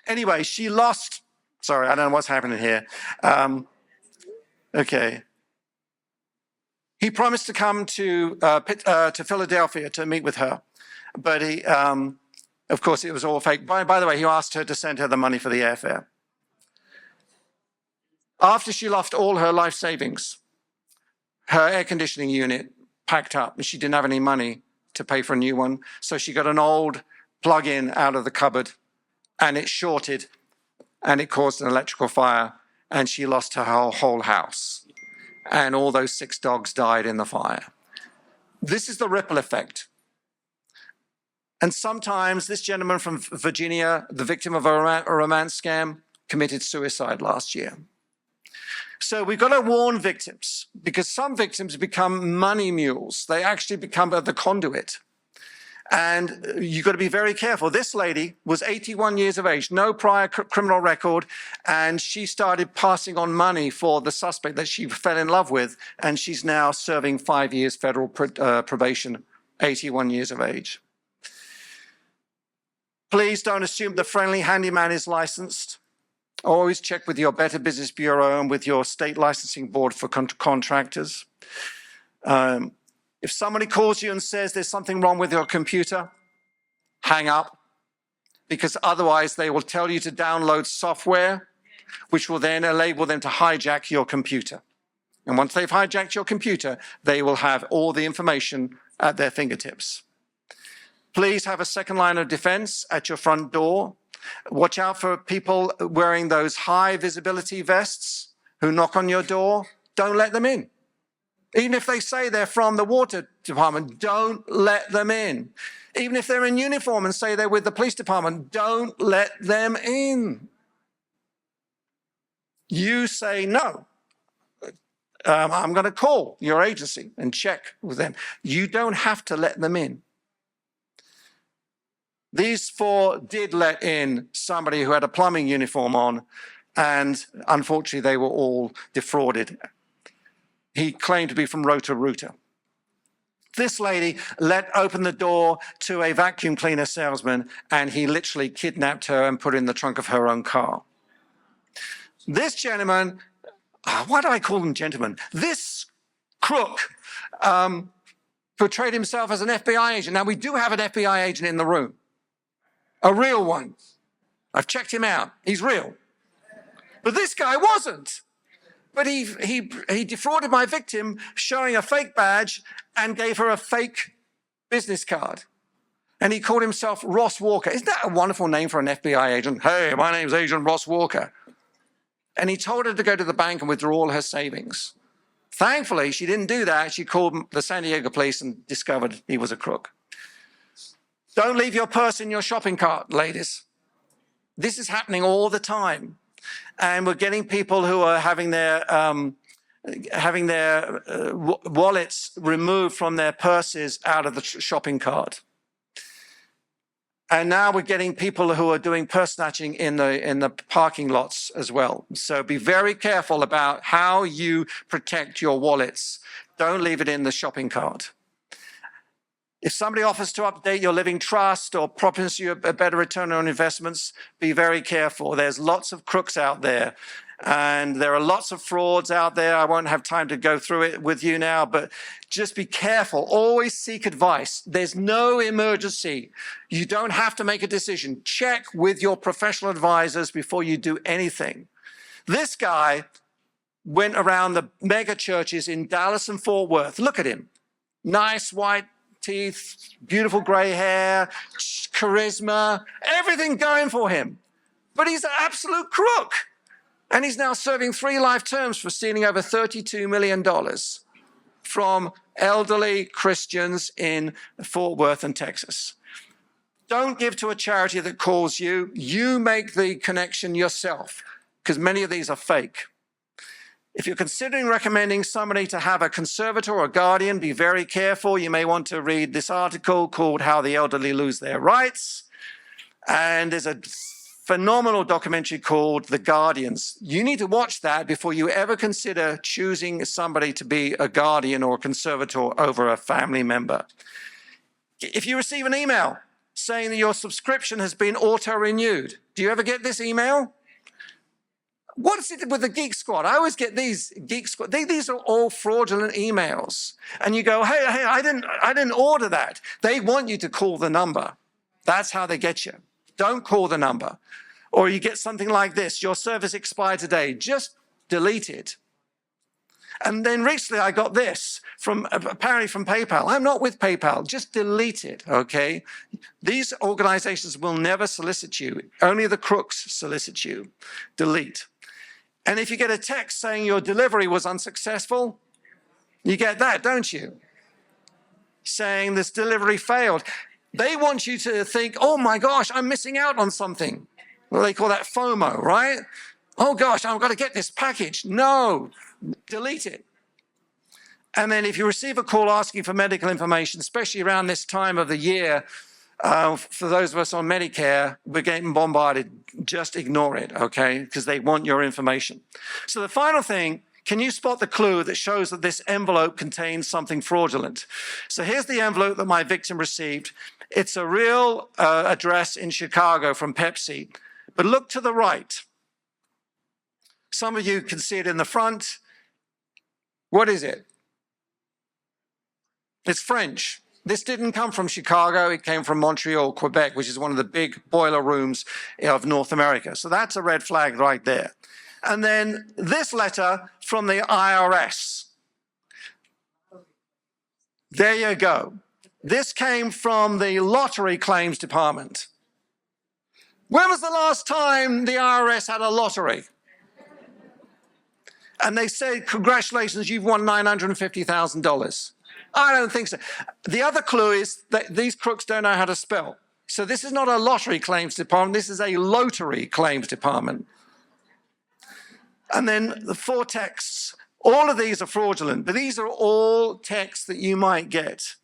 Anyway, she lost. Sorry, I don't know what's happening here. Okay. He promised to come to Philadelphia to meet with her. But he, of course, it was all fake. By the way, he asked her to send her the money for the airfare. After she lost all her life savings, her air conditioning unit packed up and she didn't have any money to pay for a new one. So she got an old plug-in out of the cupboard and it shorted and it caused an electrical fire and she lost her whole house. And all those 6 dogs died in the fire. This is the ripple effect. And sometimes this gentleman from Virginia, the victim of a romance scam, committed suicide last year. So we've got to warn victims because some victims become money mules. They actually become the conduit. And you've got to be very careful. This lady was 81 years of age, no prior criminal record, and she started passing on money for the suspect that she fell in love with, and she's now serving 5 years federal probation, 81 years of age. Please don't assume the friendly handyman is licensed. Always check with your Better Business Bureau and with your state licensing board for contractors. If somebody calls you and says there's something wrong with your computer, hang up, because otherwise they will tell you to download software, which will then enable them to hijack your computer. And once they've hijacked your computer, they will have all the information at their fingertips. Please have a second line of defense at your front door. Watch out for people wearing those high visibility vests who knock on your door. Don't let them in. Even if they say they're from the water department, don't let them in. Even if they're in uniform and say they're with the police department, don't let them in. You say, no, I'm going to call your agency and check with them. You don't have to let them in. These 4 did let in somebody who had a plumbing uniform on, and unfortunately they were all defrauded. He claimed to be from Roto-Rooter. This lady let open the door to a vacuum cleaner salesman, and he literally kidnapped her and put her in the trunk of her own car. This gentleman, why do I call them gentlemen? This crook portrayed himself as an FBI agent. Now, we do have an FBI agent in the room, a real one. I've checked him out. He's real. But this guy wasn't. But he defrauded my victim, showing a fake badge and gave her a fake business card. And he called himself Ross Walker. Isn't that a wonderful name for an FBI agent? Hey, my name's Agent Ross Walker. And he told her to go to the bank and withdraw all her savings. Thankfully, she didn't do that. She called the San Diego police and discovered he was a crook. Don't leave your purse in your shopping cart, ladies. This is happening all the time. And we're getting people who are having their wallets removed from their purses out of the shopping cart. And now we're getting people who are doing purse snatching in the parking lots as well. So be very careful about how you protect your wallets. Don't leave it in the shopping cart. If somebody offers to update your living trust or promise you a better return on investments, be very careful. There's lots of crooks out there, and there are lots of frauds out there. I won't have time to go through it with you now, but just be careful. Always seek advice. There's no emergency. You don't have to make a decision. Check with your professional advisors before you do anything. This guy went around the mega churches in Dallas and Fort Worth. Look at him. Nice white teeth, beautiful gray hair, charisma, everything going for him. But he's an absolute crook. And he's now serving 3 life terms for stealing over $32 million from elderly Christians in Fort Worth and Texas. Don't give to a charity that calls you. You make the connection yourself, because many of these are fake. If you're considering recommending somebody to have a conservator or a guardian, be very careful. You may want to read this article called How the Elderly Lose Their Rights. And there's a phenomenal documentary called The Guardians. You need to watch that before you ever consider choosing somebody to be a guardian or a conservator over a family member. If you receive an email saying that your subscription has been auto-renewed, do you ever get this email? What is it with the Geek Squad? I always get these Geek Squad. These are all fraudulent emails. And you go, hey, I didn't order that. They want you to call the number. That's how they get you. Don't call the number. Or you get something like this. Your service expired today. Just delete it. And then recently I got this apparently from PayPal. I'm not with PayPal, just delete it, okay? These organizations will never solicit you. Only the crooks solicit you. Delete. And if you get a text saying your delivery was unsuccessful, you get that, don't you? Saying this delivery failed. They want you to think, oh my gosh, I'm missing out on something. Well, they call that FOMO, right? Oh gosh, I've got to get this package. No, delete it. And then if you receive a call asking for medical information, especially around this time of the year, for those of us on Medicare, we're getting bombarded. Just ignore it, okay? Because they want your information. So the final thing, can you spot the clue that shows that this envelope contains something fraudulent? So here's the envelope that my victim received. It's a real address in Chicago from Pepsi. But look to the right. Some of you can see it in the front. What is it? It's French. This didn't come from Chicago. It came from Montreal, Quebec, which is one of the big boiler rooms of North America. So that's a red flag right there. And then this letter from the IRS. There you go. This came from the Lottery Claims Department. When was the last time the IRS had a lottery? And they said, congratulations, you've won $950,000. I don't think so. The other clue is that these crooks don't know how to spell. So this is not a lottery claims department. This is a lottery claims department. And then the 4 texts. All of these are fraudulent, but these are all texts that you might get.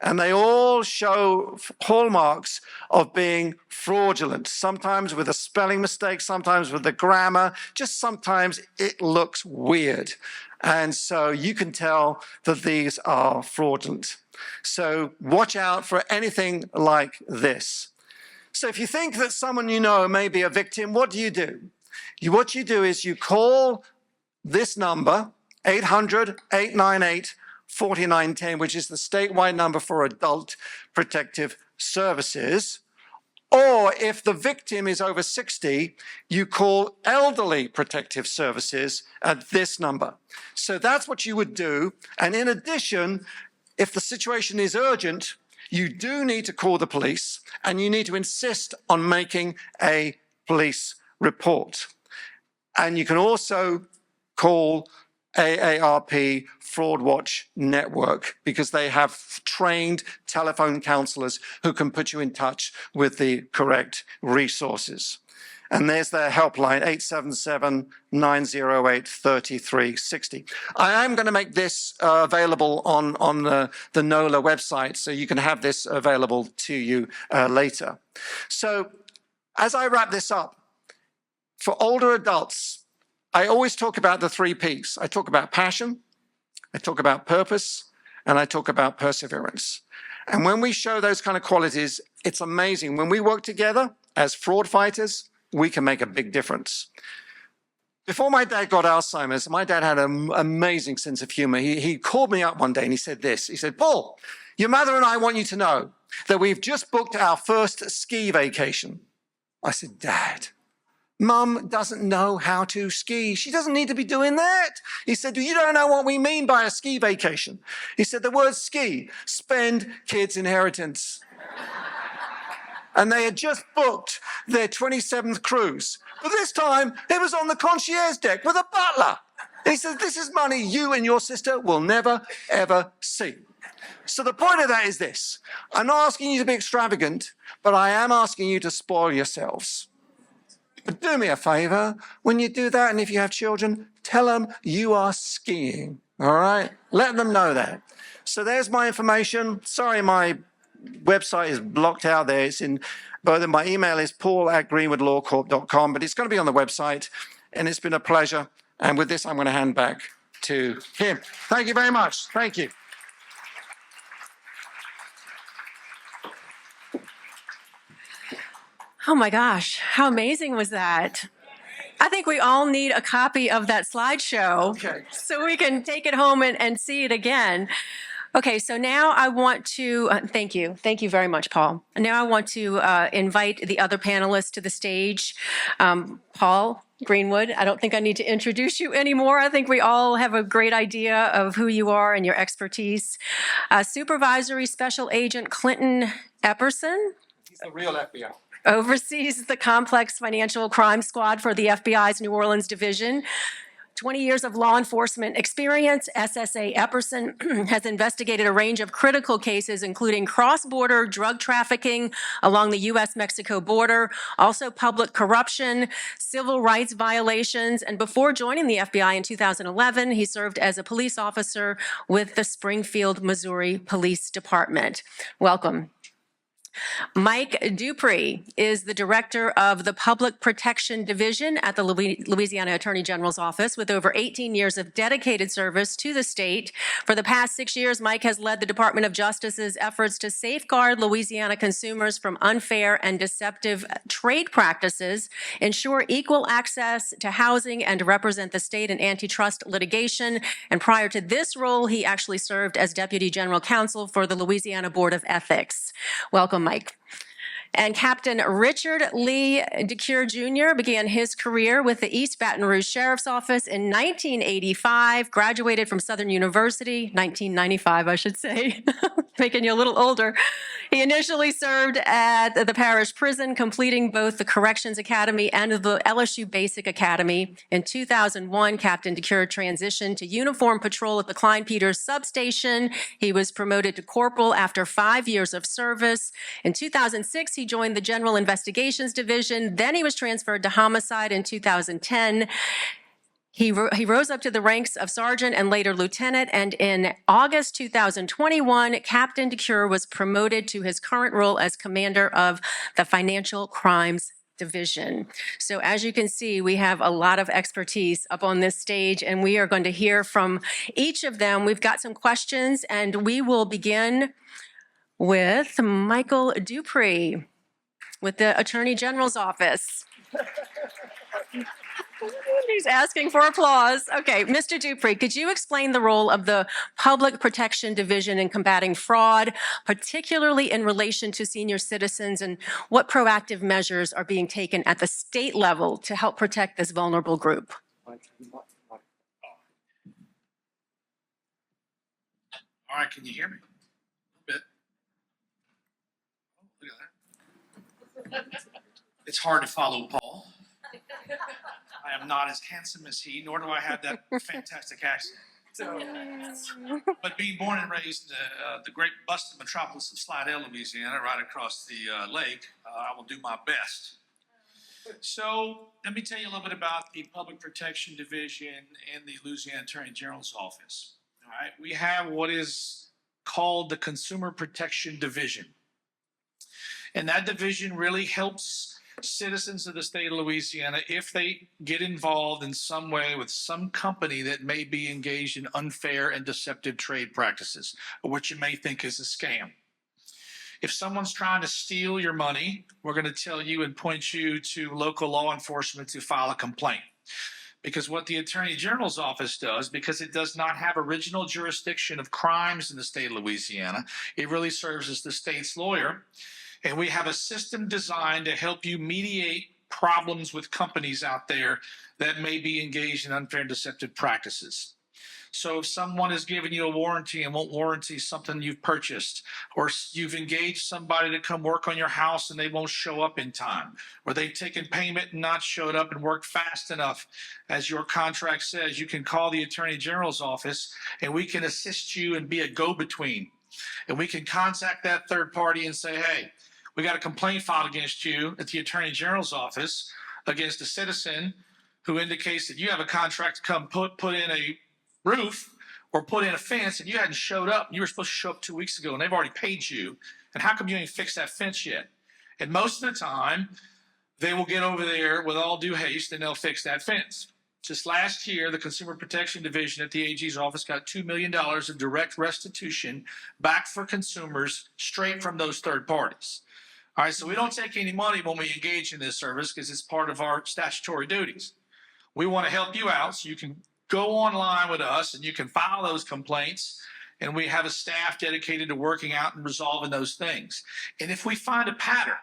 And they all show hallmarks of being fraudulent, sometimes with a spelling mistake, sometimes with the grammar, just sometimes it looks weird. And so you can tell that these are fraudulent. So watch out for anything like this. So if you think that someone you know may be a victim, what do? What you do is you call this number, 800-898-4910, which is the statewide number for Adult Protective Services. Or if the victim is over 60, you call Elderly Protective Services at this number. So that's what you would do. And in addition, if the situation is urgent, you do need to call the police and you need to insist on making a police report. And you can also call AARP Fraud Watch Network because they have trained telephone counselors who can put you in touch with the correct resources. And there's their helpline, 877-908-3360. I am going to make this available on the NOLA website, so you can have this available to you later. So as I wrap this up, for older adults, I always talk about the 3 Ps. I talk about passion, I talk about purpose, and I talk about perseverance. And when we show those kind of qualities, it's amazing. When we work together as fraud fighters, we can make a big difference. Before my dad got Alzheimer's, my dad had an amazing sense of humor. He called me up one day and he said this. He said, Paul, your mother and I want you to know that we've just booked our first ski vacation. I said, Dad, Mum doesn't know how to ski. She doesn't need to be doing that. He said, you don't know what we mean by a ski vacation. He said, the word ski, spend kids' inheritance. And they had just booked their 27th cruise. But this time, it was on the concierge deck with a butler. And he said, this is money you and your sister will never, ever see. So the point of that is this. I'm not asking you to be extravagant, but I am asking you to spoil yourselves. But do me a favor, when you do that, and if you have children, tell them you are skiing, all right? Let them know that. So there's my information. Sorry, my website is blocked out there. It's in, but my email is paul@greenwoodlawcorp.com, but it's going to be on the website, and it's been a pleasure. And with this, I'm going to hand back to him. Thank you very much. Thank you. Oh my gosh, how amazing was that? I think we all need a copy of that slideshow so we can take it home and see it again. Okay, so now I want to, thank you very much, Paul. Now I want to invite the other panelists to the stage. Paul, Greenwood. I don't think I need to introduce you anymore. I think we all have a great idea of who you are and your expertise. Supervisory Special Agent Clinton Epperson. He's the real FBI. Oversees the complex financial crime squad for the FBI's New Orleans division. 20 years of law enforcement experience, SSA Epperson has investigated a range of critical cases, including cross-border drug trafficking along the U.S.-Mexico border, also public corruption, civil rights violations, and before joining the FBI in 2011, he served as a police officer with the Springfield, Missouri Police Department. Welcome. Mike Dupree is the director of the Public Protection Division at the Louisiana Attorney General's Office with over 18 years of dedicated service to the state. For the past 6 years, Mike has led the Department of Justice's efforts to safeguard Louisiana consumers from unfair and deceptive trade practices, ensure equal access to housing, and represent the state in antitrust litigation. And prior to this role, he actually served as Deputy General Counsel for the Louisiana Board of Ethics. Welcome, Mike. And Captain Richard Lee DeCure Jr. began his career with the East Baton Rouge Sheriff's Office in 1985, graduated from Southern University, 1995, I should say, making you a little older. He initially served at the parish prison, completing both the Corrections Academy and the LSU Basic Academy. In 2001, Captain DeCure transitioned to uniform patrol at the Klein Peters substation. He was promoted to corporal after 5 years of service. In 2006, he joined the General Investigations Division. Then he was transferred to homicide in 2010. He rose up to the ranks of sergeant and later lieutenant, and in August 2021, Captain DeCure was promoted to his current role as commander of the Financial Crimes Division. So as you can see, we have a lot of expertise up on this stage, and we are going to hear from each of them. We've got some questions, and we will begin with Michael Dupree with the Attorney General's Office. He's asking for applause. Okay, Mr. Dupree, could you explain the role of the Public Protection Division in combating fraud, particularly in relation to senior citizens, and what proactive measures are being taken at the state level to help protect this vulnerable group? All right, can you hear me? A little bit. Oh, look at that. It's hard to follow Paul. I am not as handsome as he, nor do I have that fantastic accent. But being born and raised in the great busted metropolis of Slidell, Louisiana, right across the lake, I will do my best. So let me tell you a little bit about the Public Protection Division in the Louisiana Attorney General's Office. All right, we have what is called the Consumer Protection Division. And that division really helps citizens of the state of Louisiana if they get involved in some way with some company that may be engaged in unfair and deceptive trade practices, or what you may think is a scam. If someone's trying to steal your money, we're going to tell you and point you to local law enforcement to file a complaint. Because what the Attorney General's Office does, because it does not have original jurisdiction of crimes in the state of Louisiana, it really serves as the state's lawyer. And we have a system designed to help you mediate problems with companies out there that may be engaged in unfair and deceptive practices. So if someone is giving you a warranty and won't warranty something you've purchased, or you've engaged somebody to come work on your house and they won't show up in time, or they've taken payment and not showed up and worked fast enough, as your contract says, you can call the Attorney General's Office and we can assist you and be a go-between. And we can contact that third party and say, hey, we got a complaint filed against you at the Attorney General's Office against a citizen who indicates that you have a contract to come put in a roof or put in a fence and you hadn't showed up. You were supposed to show up 2 weeks ago and they've already paid you. And how come you ain't fixed that fence yet? And most of the time, they will get over there with all due haste and they'll fix that fence. Just last year, the Consumer Protection Division at the AG's office got $2 million of direct restitution back for consumers straight from those third parties. All right, so we don't take any money when we engage in this service because it's part of our statutory duties. We want to help you out so you can go online with us and you can file those complaints, and we have a staff dedicated to working out and resolving those things. And if we find a pattern,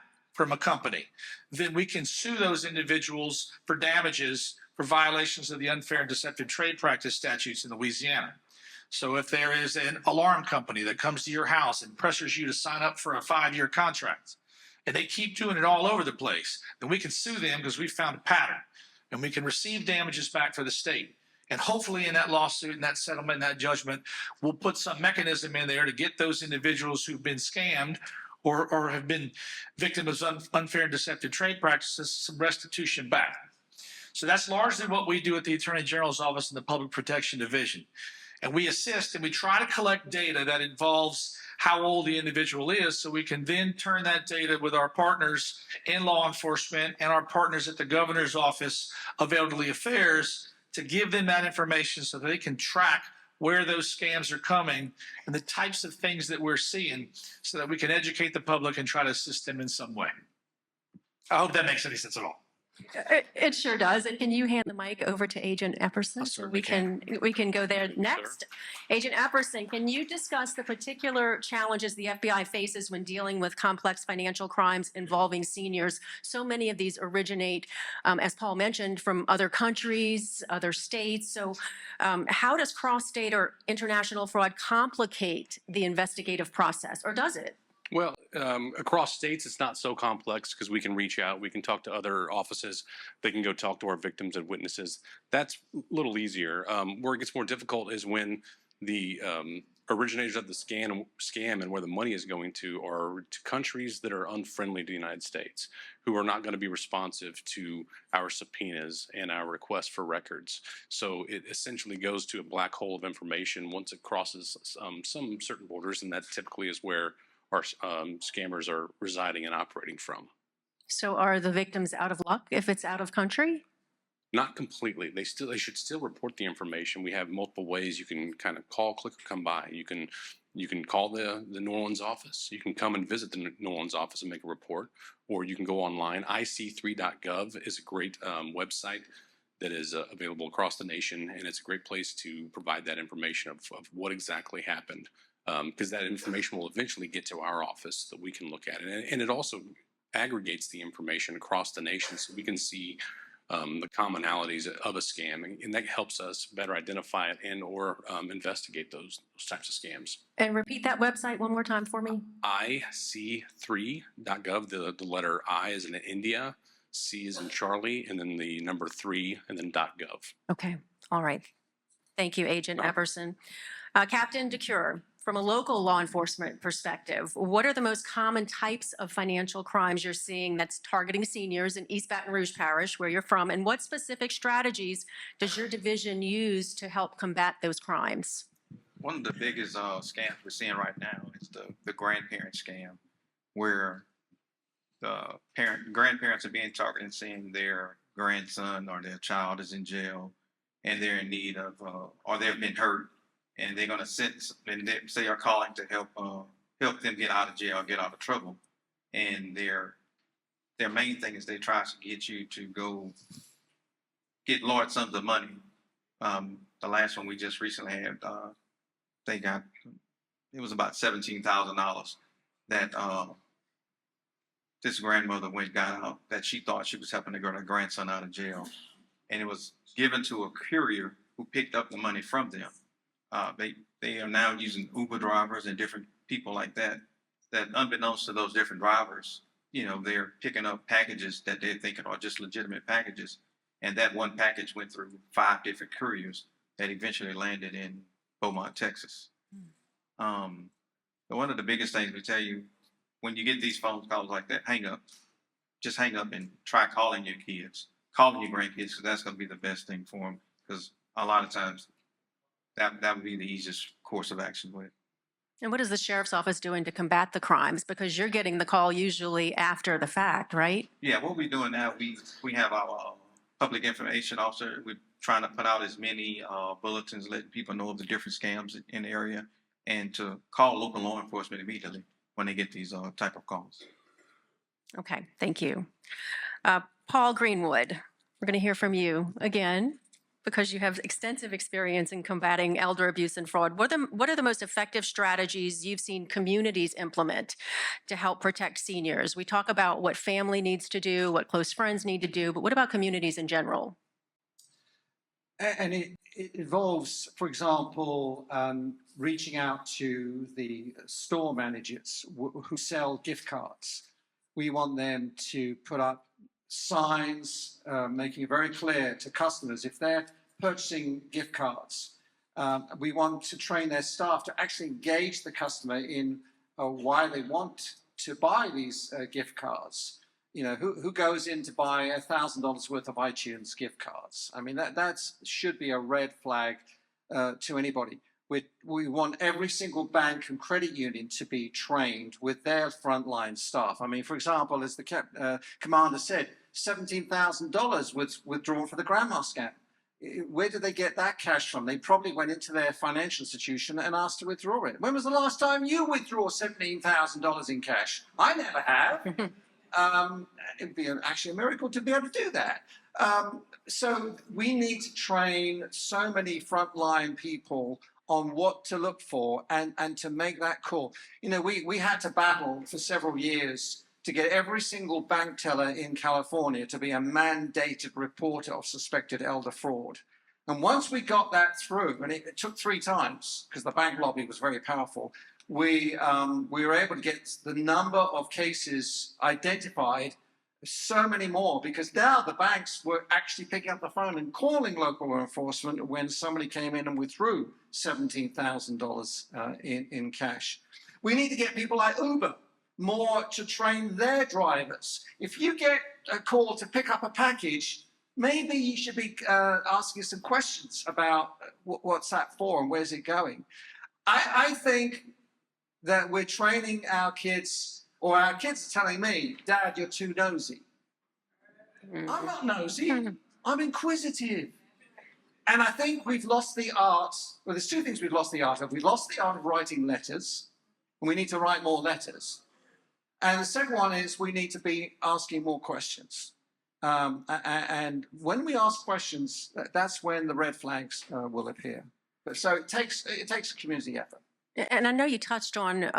from a company, then we can sue those individuals for damages for violations of the unfair and deceptive trade practice statutes in Louisiana. So if there is an alarm company that comes to your house and pressures you to sign up for a 5-year contract, and they keep doing it all over the place, then we can sue them because we found a pattern, and we can receive damages back for the state. And hopefully in that lawsuit and that settlement and that judgment, we'll put some mechanism in there to get those individuals who've been scammed or have been victims of unfair and deceptive trade practices some restitution back. So that's largely what we do at the Attorney General's Office in the Public Protection Division. And we assist and we try to collect data that involves how old the individual is, so we can then turn that data with our partners in law enforcement and our partners at the Governor's Office of Elderly Affairs to give them that information so they can track where those scams are coming and the types of things that we're seeing so that we can educate the public and try to assist them in some way. I hope that makes any sense at all. It sure does. And can you hand the mic over to Agent Epperson? We can go there next. Sure. Agent Epperson, can you discuss the particular challenges the FBI faces when dealing with complex financial crimes involving seniors? So many of these originate, as Paul mentioned, from other countries, other states. So how does cross-state or international fraud complicate the investigative process, or does it? Well, across states, it's not so complex because we can reach out. We can talk to other offices. They can go talk to our victims and witnesses. That's a little easier. Where it gets more difficult is when the originators of the scam and where the money is going to are to countries that are unfriendly to the United States, who are not going to be responsive to our subpoenas and our requests for records. So it essentially goes to a black hole of information once it crosses some certain borders, and that typically is where our scammers are residing and operating from. So are the victims out of luck if it's out of country? Not completely. They should still report the information. We have multiple ways you can kind of call, click, or come by. You can call the New Orleans office. You can come and visit the New Orleans office and make a report, or you can go online. ic3.gov is a great website that is available across the nation, and it's a great place to provide that information of what exactly happened. Because that information will eventually get to our office that we can look at it. And it also aggregates the information across the nation so we can see the commonalities of a scam. And that helps us better identify it and or investigate those types of scams. And repeat that website one more time for me. ic3.gov. The letter I is in India, C is in Charlie, and then the number 3, and then .gov. Okay. All right. Thank you, Agent Epperson. Captain DeCure. From a local law enforcement perspective, what are the most common types of financial crimes you're seeing that's targeting seniors in East Baton Rouge Parish, where you're from, and what specific strategies does your division use to help combat those crimes? One of the biggest scams we're seeing right now is the grandparent scam, where the grandparents are being targeted and saying their grandson or their child is in jail and they're in need of, or they've been hurt. And they're going to say are calling to help them get out of jail, get out of trouble. And their main thing is they try to get you to go get large sums of money. The last one we just recently had, it was about $17,000 that this grandmother got out that she thought she was helping to get her grandson out of jail. And it was given to a courier who picked up the money from them. They are now using Uber drivers and different people like that unbeknownst to those different drivers, they're picking up packages that they're thinking are just legitimate packages. And that one package went through 5 different couriers that eventually landed in Beaumont, Texas. But one of the biggest things we tell you, when you get these phone calls like that, hang up. Just hang up and try calling your kids, calling your grandkids, because that's going to be the best thing for them. Because a lot of times, that would be the easiest course of action with it. And what is the sheriff's office doing to combat the crimes? Because you're getting the call usually after the fact, right? Yeah, what we're doing now, we have our public information officer. We're trying to put out as many bulletins, letting people know of the different scams in the area, and to call local law enforcement immediately when they get these type of calls. Okay, thank you. Paul Greenwood, we're going to hear from you again. because you have extensive experience in combating elder abuse and fraud, what are the most effective strategies you've seen communities implement to help protect seniors? We talk about what family needs to do, what close friends need to do, but what about communities in general? And it involves, for example, reaching out to the store managers who sell gift cards. We want them to put up signs making it very clear to customers if they're purchasing gift cards. We want to train their staff to actually engage the customer in why they want to buy these gift cards. You know, who goes in to buy $1,000 worth of iTunes gift cards? I mean, that should be a red flag to anybody. We want every single bank and credit union to be trained with their frontline staff. I mean, for example, as the commander said, $17,000 was withdrawn for the grandma scam. Where did they get that cash from? They probably went into their financial institution and asked to withdraw it. When was the last time you withdrew $17,000 in cash? I never have. It'd be actually a miracle to be able to do that. So we need to train so many frontline people on what to look for and to make that call. You know, we had to battle for several years to get every single bank teller in California to be a mandated reporter of suspected elder fraud. And once we got that through, and it took 3 times because the bank lobby was very powerful, we were able to get the number of cases identified, so many more, because now the banks were actually picking up the phone and calling local law enforcement when somebody came in and withdrew $17,000 in cash. We need to get people like Uber more to train their drivers. If you get a call to pick up a package, maybe you should be asking some questions about what's that for and where's it going. I think that we're training our kids, or our kids are telling me, Dad, you're too nosy. I'm not nosy, I'm inquisitive. And I think we've lost the art, well, there's 2 things we've lost the art of. We've lost the art of writing letters, and we need to write more letters. And the second one is we need to be asking more questions. And when we ask questions, that's when the red flags will appear. So it takes a community effort. And I know you touched on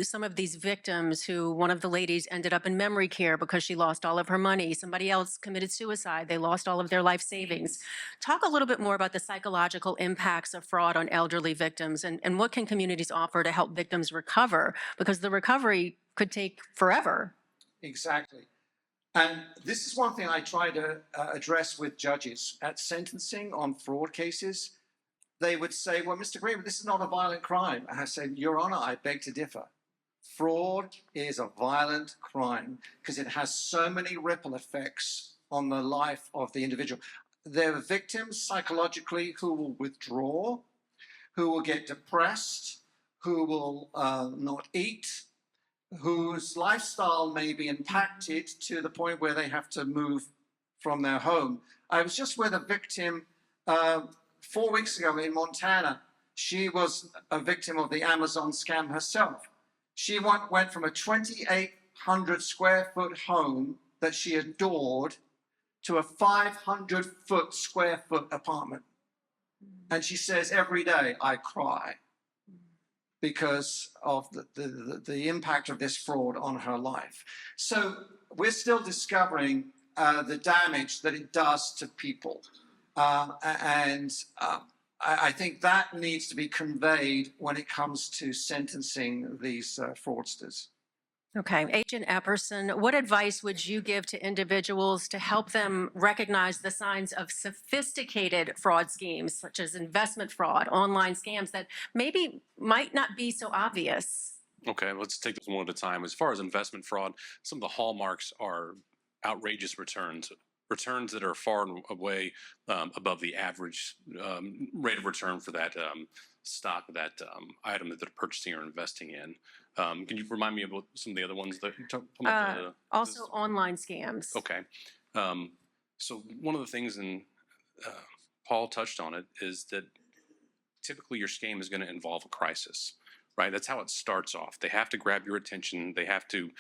some of these victims who, one of the ladies ended up in memory care because she lost all of her money. Somebody else committed suicide. They lost all of their life savings. Talk a little bit more about the psychological impacts of fraud on elderly victims and what can communities offer to help victims recover, because the recovery could take forever. Exactly. And this is one thing I try to address with judges at sentencing on fraud cases. They would say, well, Mr. Greenwood, this is not a violent crime. And I said, Your Honor, I beg to differ. Fraud is a violent crime because it has so many ripple effects on the life of the individual. There are victims psychologically who will withdraw, who will get depressed, who will not eat, whose lifestyle may be impacted to the point where they have to move from their home. I was just with a victim 4 weeks ago in Montana. She was a victim of the Amazon scam herself. She went from a 2,800 square foot home that she adored to a 500 square foot apartment. And she says every day, I cry because of the impact of this fraud on her life. So we're still discovering the damage that it does to people. I think that needs to be conveyed when it comes to sentencing these fraudsters. Okay. Agent Epperson, what advice would you give to individuals to help them recognize the signs of sophisticated fraud schemes, such as investment fraud, online scams that maybe might not be so obvious? Okay, let's take this one at a time. As far as investment fraud, some of the hallmarks are outrageous returns that are far and away above the average rate of return for that stock, that item that they're purchasing or investing in. Can you remind me about some of the other ones that you talked about? Also online scams. Okay. So one of the things, and Paul touched on it, is that typically your scam is going to involve a crisis, right? That's how it starts off. They have to grab your attention. They have to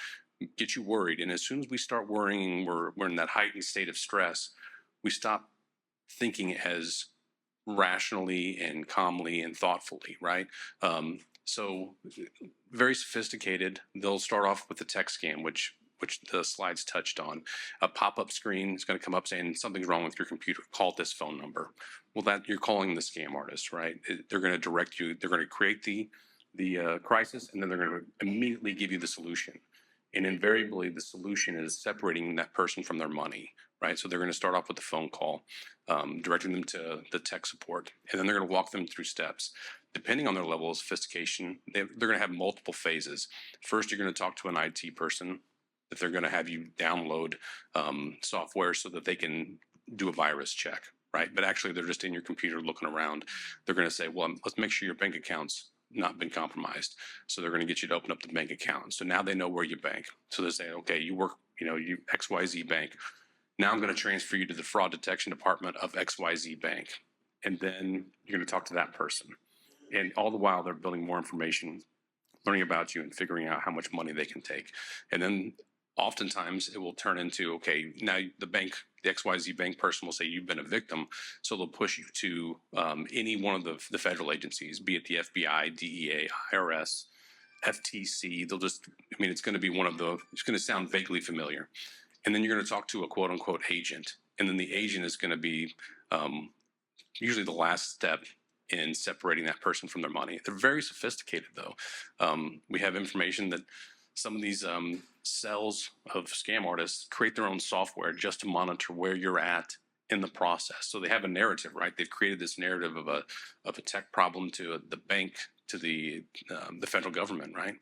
get you worried. And as soon as we start worrying, we're in that heightened state of stress, we stop thinking as rationally and calmly and thoughtfully, right? So very sophisticated. They'll start off with the text scam, which the slides touched on. A pop-up screen is going to come up saying something's wrong with your computer. Call this phone number. Well, that you're calling the scam artist, right? They're going to direct you. They're going to create the crisis, and then they're going to immediately give you the solution. And invariably, the solution is separating that person from their money, right? So they're going to start off with a phone call, directing them to the tech support, and then they're going to walk them through steps. Depending on their level of sophistication, they're going to have multiple phases. First, you're going to talk to an IT person that they're going to have you download software so that they can do a virus check, right? But actually, they're just in your computer looking around. They're going to say, well, let's make sure your bank account's not been compromised. So they're going to get you to open up the bank account. So now they know where you bank. So they say, okay, you work, you XYZ bank. Now I'm going to transfer you to the fraud detection department of XYZ bank. And then you're going to talk to that person. And all the while they're building more information, learning about you and figuring out how much money they can take. And then oftentimes it will turn into, okay, now the XYZ bank person will say you've been a victim. So they'll push you to any one of the federal agencies, be it the FBI, DEA, IRS, FTC. They'll just, it's going to be it's going to sound vaguely familiar. And then you're going to talk to a quote unquote agent. And then the agent is going to be usually the last step in separating that person from their money. They're very sophisticated though. We have information that some of these cells of scam artists create their own software just to monitor where you're at in the process. So they have a narrative, right? They've created this narrative of a tech problem to the bank, to the federal government, right?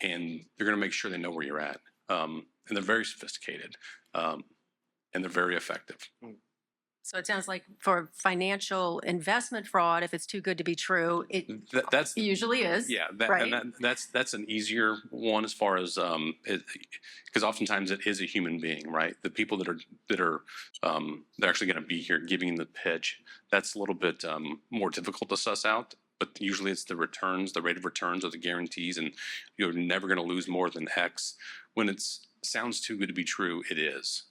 And they're going to make sure they know where you're at. And they're very sophisticated, and they're very effective. So it sounds like for financial investment fraud, if it's too good to be true, it usually is. Yeah, right? And that's an easier one as far as because oftentimes it is a human being, right? The people that are they're actually going to be here giving the pitch. That's a little bit more difficult to suss out. But usually it's the returns, the rate of returns, or the guarantees, and you're never going to lose more than X. When it sounds too good to be true, it is.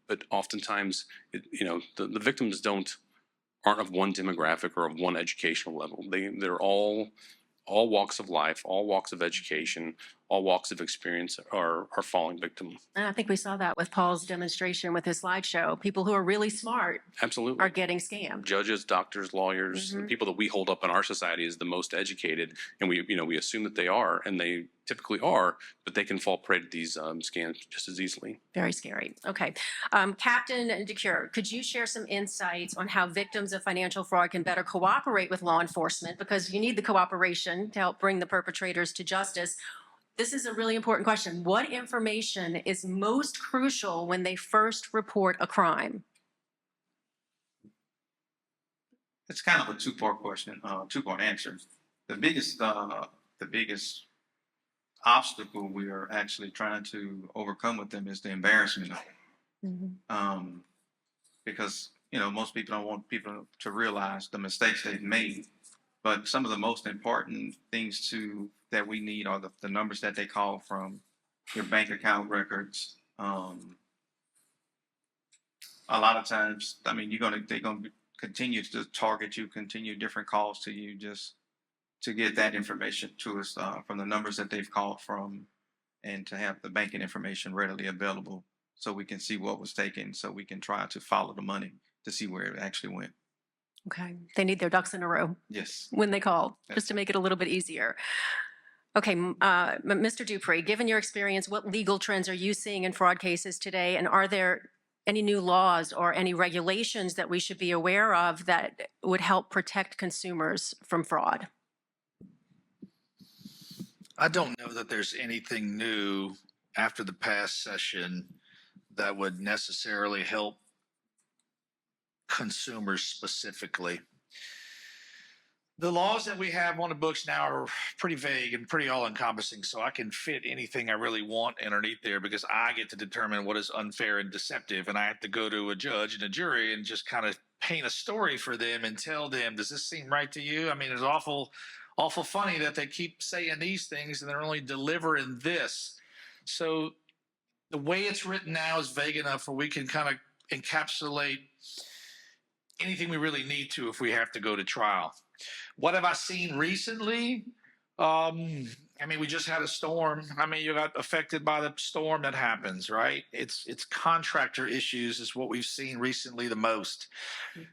But oftentimes, the victims aren't of one demographic or of one educational level. They're all walks of life, all walks of education, all walks of experience are falling victim. And I think we saw that with Paul's demonstration with his slideshow. People who are really smart absolutely are getting scammed. Judges, doctors, lawyers, the people that we hold up in our society as the most educated, and we assume that they are, and they typically are, but they can fall prey to these scams just as easily. Very scary. Okay. Captain DeCure, could you share some insights on how victims of financial fraud can better cooperate with law enforcement? Because you need the cooperation to help bring the perpetrators to justice. This is a really important question. What information is most crucial when they first report a crime? It's kind of a two-part question, two-part answer. The biggest obstacle we are actually trying to overcome with them is the embarrassment of it. Because most people don't want people to realize the mistakes they've made. But some of the most important things that we need are the numbers that they call from, your bank account records. A lot of times, they're gonna continue to target you, continue different calls to you just to get that information to us from the numbers that they've called from, and to have the banking information readily available so we can see what was taken, so we can try to follow the money to see where it actually went. Okay. They need their ducks in a row. Yes. When they call, just to make it a little bit easier. Okay, Mr. Dupree, given your experience, what legal trends are you seeing in fraud cases today? And are there any new laws or any regulations that we should be aware of that would help protect consumers from fraud? I don't know that there's anything new after the past session that would necessarily help consumers specifically. The laws that we have on the books now are pretty vague and pretty all-encompassing, so I can fit anything I really want underneath there because I get to determine what is unfair and deceptive, and I have to go to a judge and a jury and just kind of paint a story for them and tell them, does this seem right to you? I mean, it's awful funny that they keep saying these things and they're only delivering this. So the way it's written now is vague enough where we can kind of encapsulate anything we really need to if we have to go to trial. What have I seen recently? I mean, we just had a storm. I mean, you got affected by the storm that happens, right? It's contractor issues is what we've seen recently the most.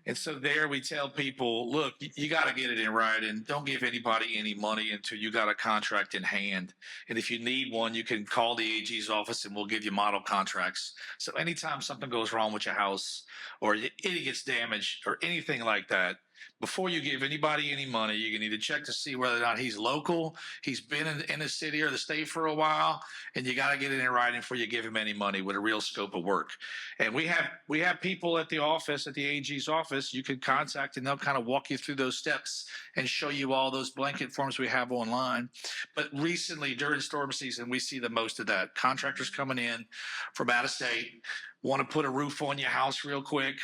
And so there we tell people, look, you got to get it in writing. Don't give anybody any money until you got a contract in hand. And if you need one, you can call the AG's office and we'll give you model contracts. So anytime something goes wrong with your house or it gets damaged or anything like that, before you give anybody any money, you can either check to see whether or not he's local, he's been in the city or the state for a while, and you got to get it in writing before you give him any money with a real scope of work. And we have people at the office, at the AG's office, you can contact and they'll kind of walk you through those steps and show you all those blanket forms we have online. But recently, during storm season, we see the most of that. Contractors coming in from out of state, want to put a roof on your house real quick.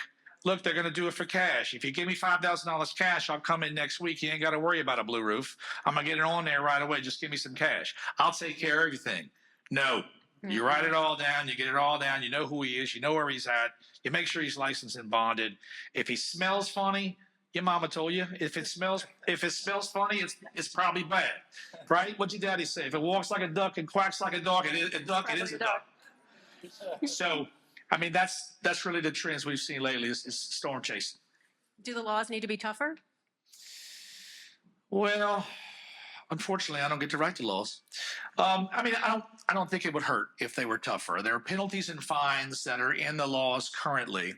Look, they're going to do it for cash. If you give me $5,000 cash, I'll come in next week. You ain't got to worry about a blue roof. I'm going to get it on there right away. Just give me some cash. I'll take care of everything. No, you write it all down. You get it all down. You know who he is. You know where he's at. You make sure he's licensed and bonded. If he smells funny, your mama told you. If it smells funny, it's probably bad, right? What'd your daddy say? If it walks like a duck and quacks like a dog, it is a duck. So, I mean, that's really the trends we've seen lately is storm chasing. Do the laws need to be tougher? Well, unfortunately, I don't get to write the laws. I mean, I don't think it would hurt if they were tougher. There are penalties and fines that are in the laws currently,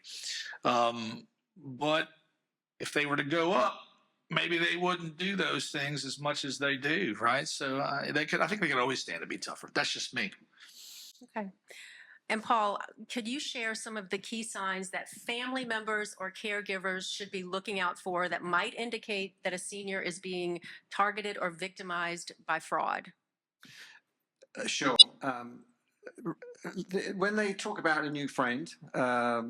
but if they were to go up, maybe they wouldn't do those things as much as they do, right? So I think they could always stand to be tougher. That's just me. Okay. And Paul, could you share some of the key signs that family members or caregivers should be looking out for that might indicate that a senior is being targeted or victimized by fraud? Sure. When they talk about a new friend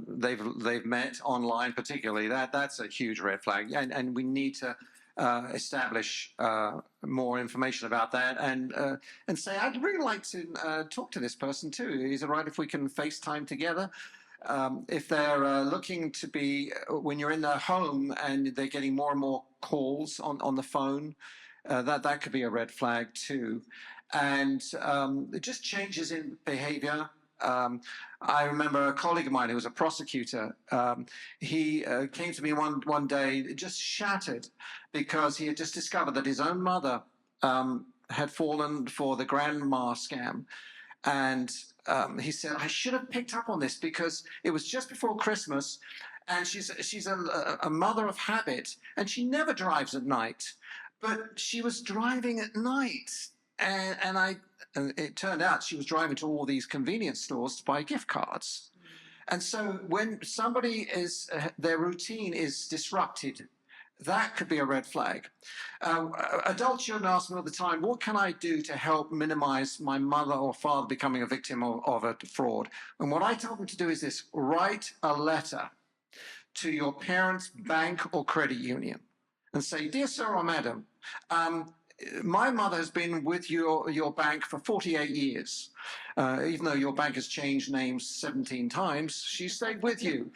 they've met online, particularly, that's a huge red flag, and we need to establish more information about that and say, I'd really like to talk to this person too. Is it right if we can FaceTime together? If they're looking to be, when you're in their home and they're getting more and more calls on the phone, that could be a red flag too. And it just changes in behavior. I remember a colleague of mine who was a prosecutor. He came to me one day just shattered because he had just discovered that his own mother had fallen for the grandma scam. And he said, I should have picked up on this because it was just before Christmas, and she's a mother of habit, and she never drives at night. But she was driving at night, and it turned out she was driving to all these convenience stores to buy gift cards. And so when somebody their routine is disrupted, that could be a red flag. Adult children ask me all the time, what can I do to help minimize my mother or father becoming a victim of a fraud? And what I tell them to do is this: write a letter to your parents' bank or credit union and say, dear sir or madam, my mother has been with your bank for 48 years. Even though your bank has changed names 17 times, she stayed with you.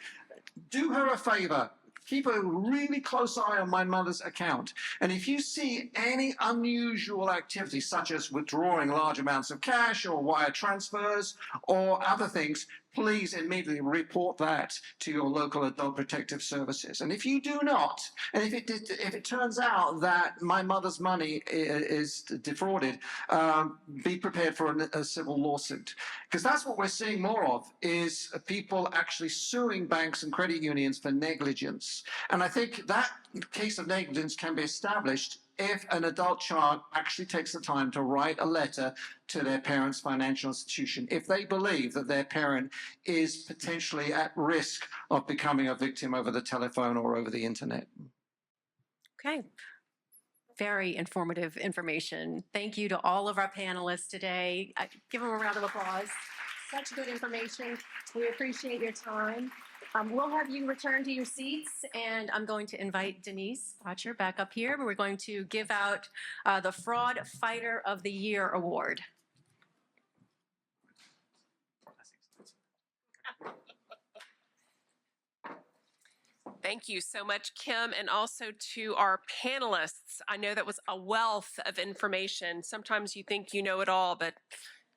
Do her a favor. Keep a really close eye on my mother's account. And if you see any unusual activity, such as withdrawing large amounts of cash or wire transfers or other things, please immediately report that to your local adult protective services. And if you do not, and if it turns out that my mother's money is defrauded, be prepared for a civil lawsuit. Because that's what we're seeing more of, is people actually suing banks and credit unions for negligence. And I think that case of negligence can be established if an adult child actually takes the time to write a letter to their parent's financial institution, if they believe that their parent is potentially at risk of becoming a victim over the telephone or over the internet. Okay. Very informative information. Thank you to all of our panelists today. Give them a round of applause. Such good information. We appreciate your time. We'll have you return to your seats, and I'm going to invite Denise Botcher back up here. We're going to give out the Fraud Fighter of the Year Award. Thank you so much, Kim, and also to our panelists. I know that was a wealth of information. Sometimes you think you know it all, but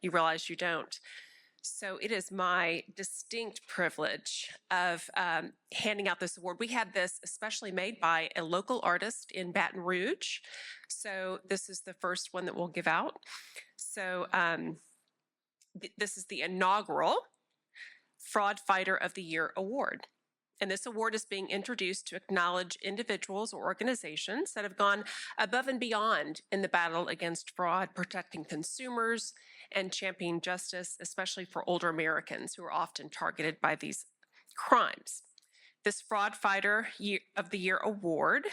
you realize you don't. So it is my distinct privilege of handing out this award. We had this especially made by a local artist in Baton Rouge. So this is the first one that we'll give out. So this is the inaugural Fraud Fighter of the Year Award. And this award is being introduced to acknowledge individuals or organizations that have gone above and beyond in the battle against fraud, protecting consumers and championing justice, especially for older Americans who are often targeted by these crimes. This Fraud Fighter of the Year award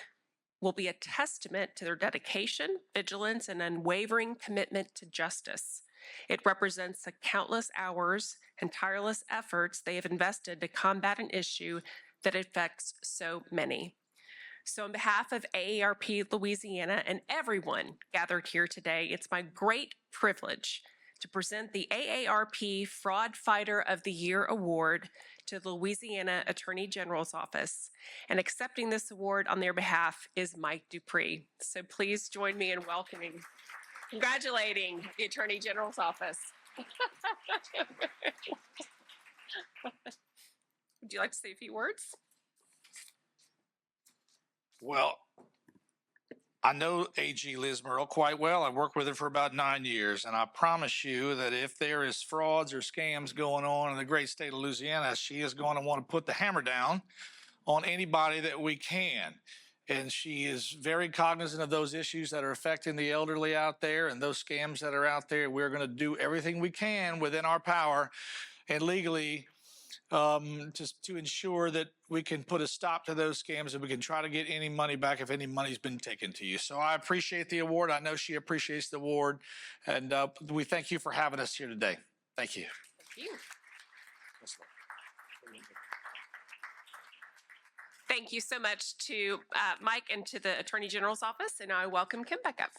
will be a testament to their dedication, vigilance, and unwavering commitment to justice. It represents the countless hours and tireless efforts they have invested to combat an issue that affects so many. So on behalf of AARP Louisiana and everyone gathered here today, it's my great privilege to present the AARP Fraud Fighter of the Year Award to the Louisiana Attorney General's Office. And accepting this award on their behalf is Mike Dupree. So please join me in congratulating the Attorney General's Office. Would you like to say a few words? Well, I know AG Liz Murrell quite well. I worked with her for about 9 years, and I promise you that if there is frauds or scams going on in the great state of Louisiana, she is going to want to put the hammer down on anybody that we can. And she is very cognizant of those issues that are affecting the elderly out there and those scams that are out there. We're going to do everything we can within our power and legally just to ensure that we can put a stop to those scams and we can try to get any money back if any money's been taken to you. So I appreciate the award. I know she appreciates the award. And we thank you for having us here today. Thank you. Thank you. Thank you so much to Mike and to the Attorney General's Office. And I welcome Kim back up.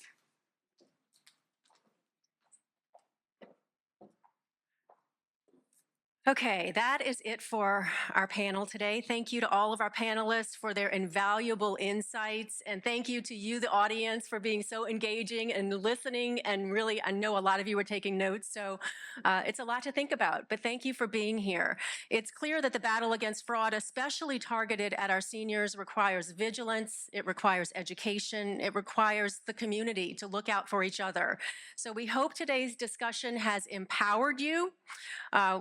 Okay, that is it for our panel today. Thank you to all of our panelists for their invaluable insights. And thank you to you, the audience, for being so engaging and listening. And really, I know a lot of you are taking notes, so it's a lot to think about. But thank you for being here. It's clear that the battle against fraud, especially targeted at our seniors, requires vigilance. It requires education. It requires the community to look out for each other. So we hope today's discussion has empowered you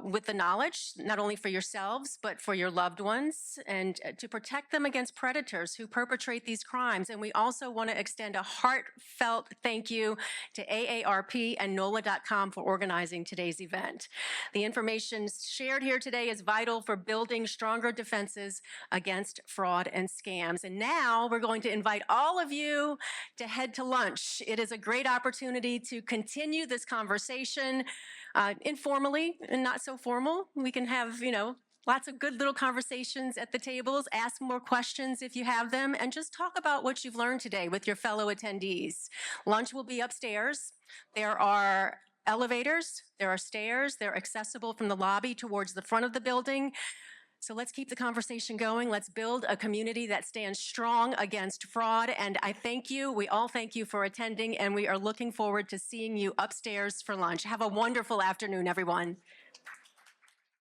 with the knowledge, not only for yourselves, but for your loved ones, and to protect them against predators who perpetrate these crimes. And we also want to extend a heartfelt thank you to AARP and NOLA.com for organizing today's event. The information shared here today is vital for building stronger defenses against fraud and scams. And now we're going to invite all of you to head to lunch. It is a great opportunity to continue this conversation informally and not so formal. We can have, lots of good little conversations at the tables, ask more questions if you have them, and just talk about what you've learned today with your fellow attendees. Lunch will be upstairs. There are elevators, there are stairs, they're accessible from the lobby towards the front of the building. So let's keep the conversation going. Let's build a community that stands strong against fraud. And I thank you. We all thank you for attending, and we are looking forward to seeing you upstairs for lunch. Have a wonderful afternoon, everyone.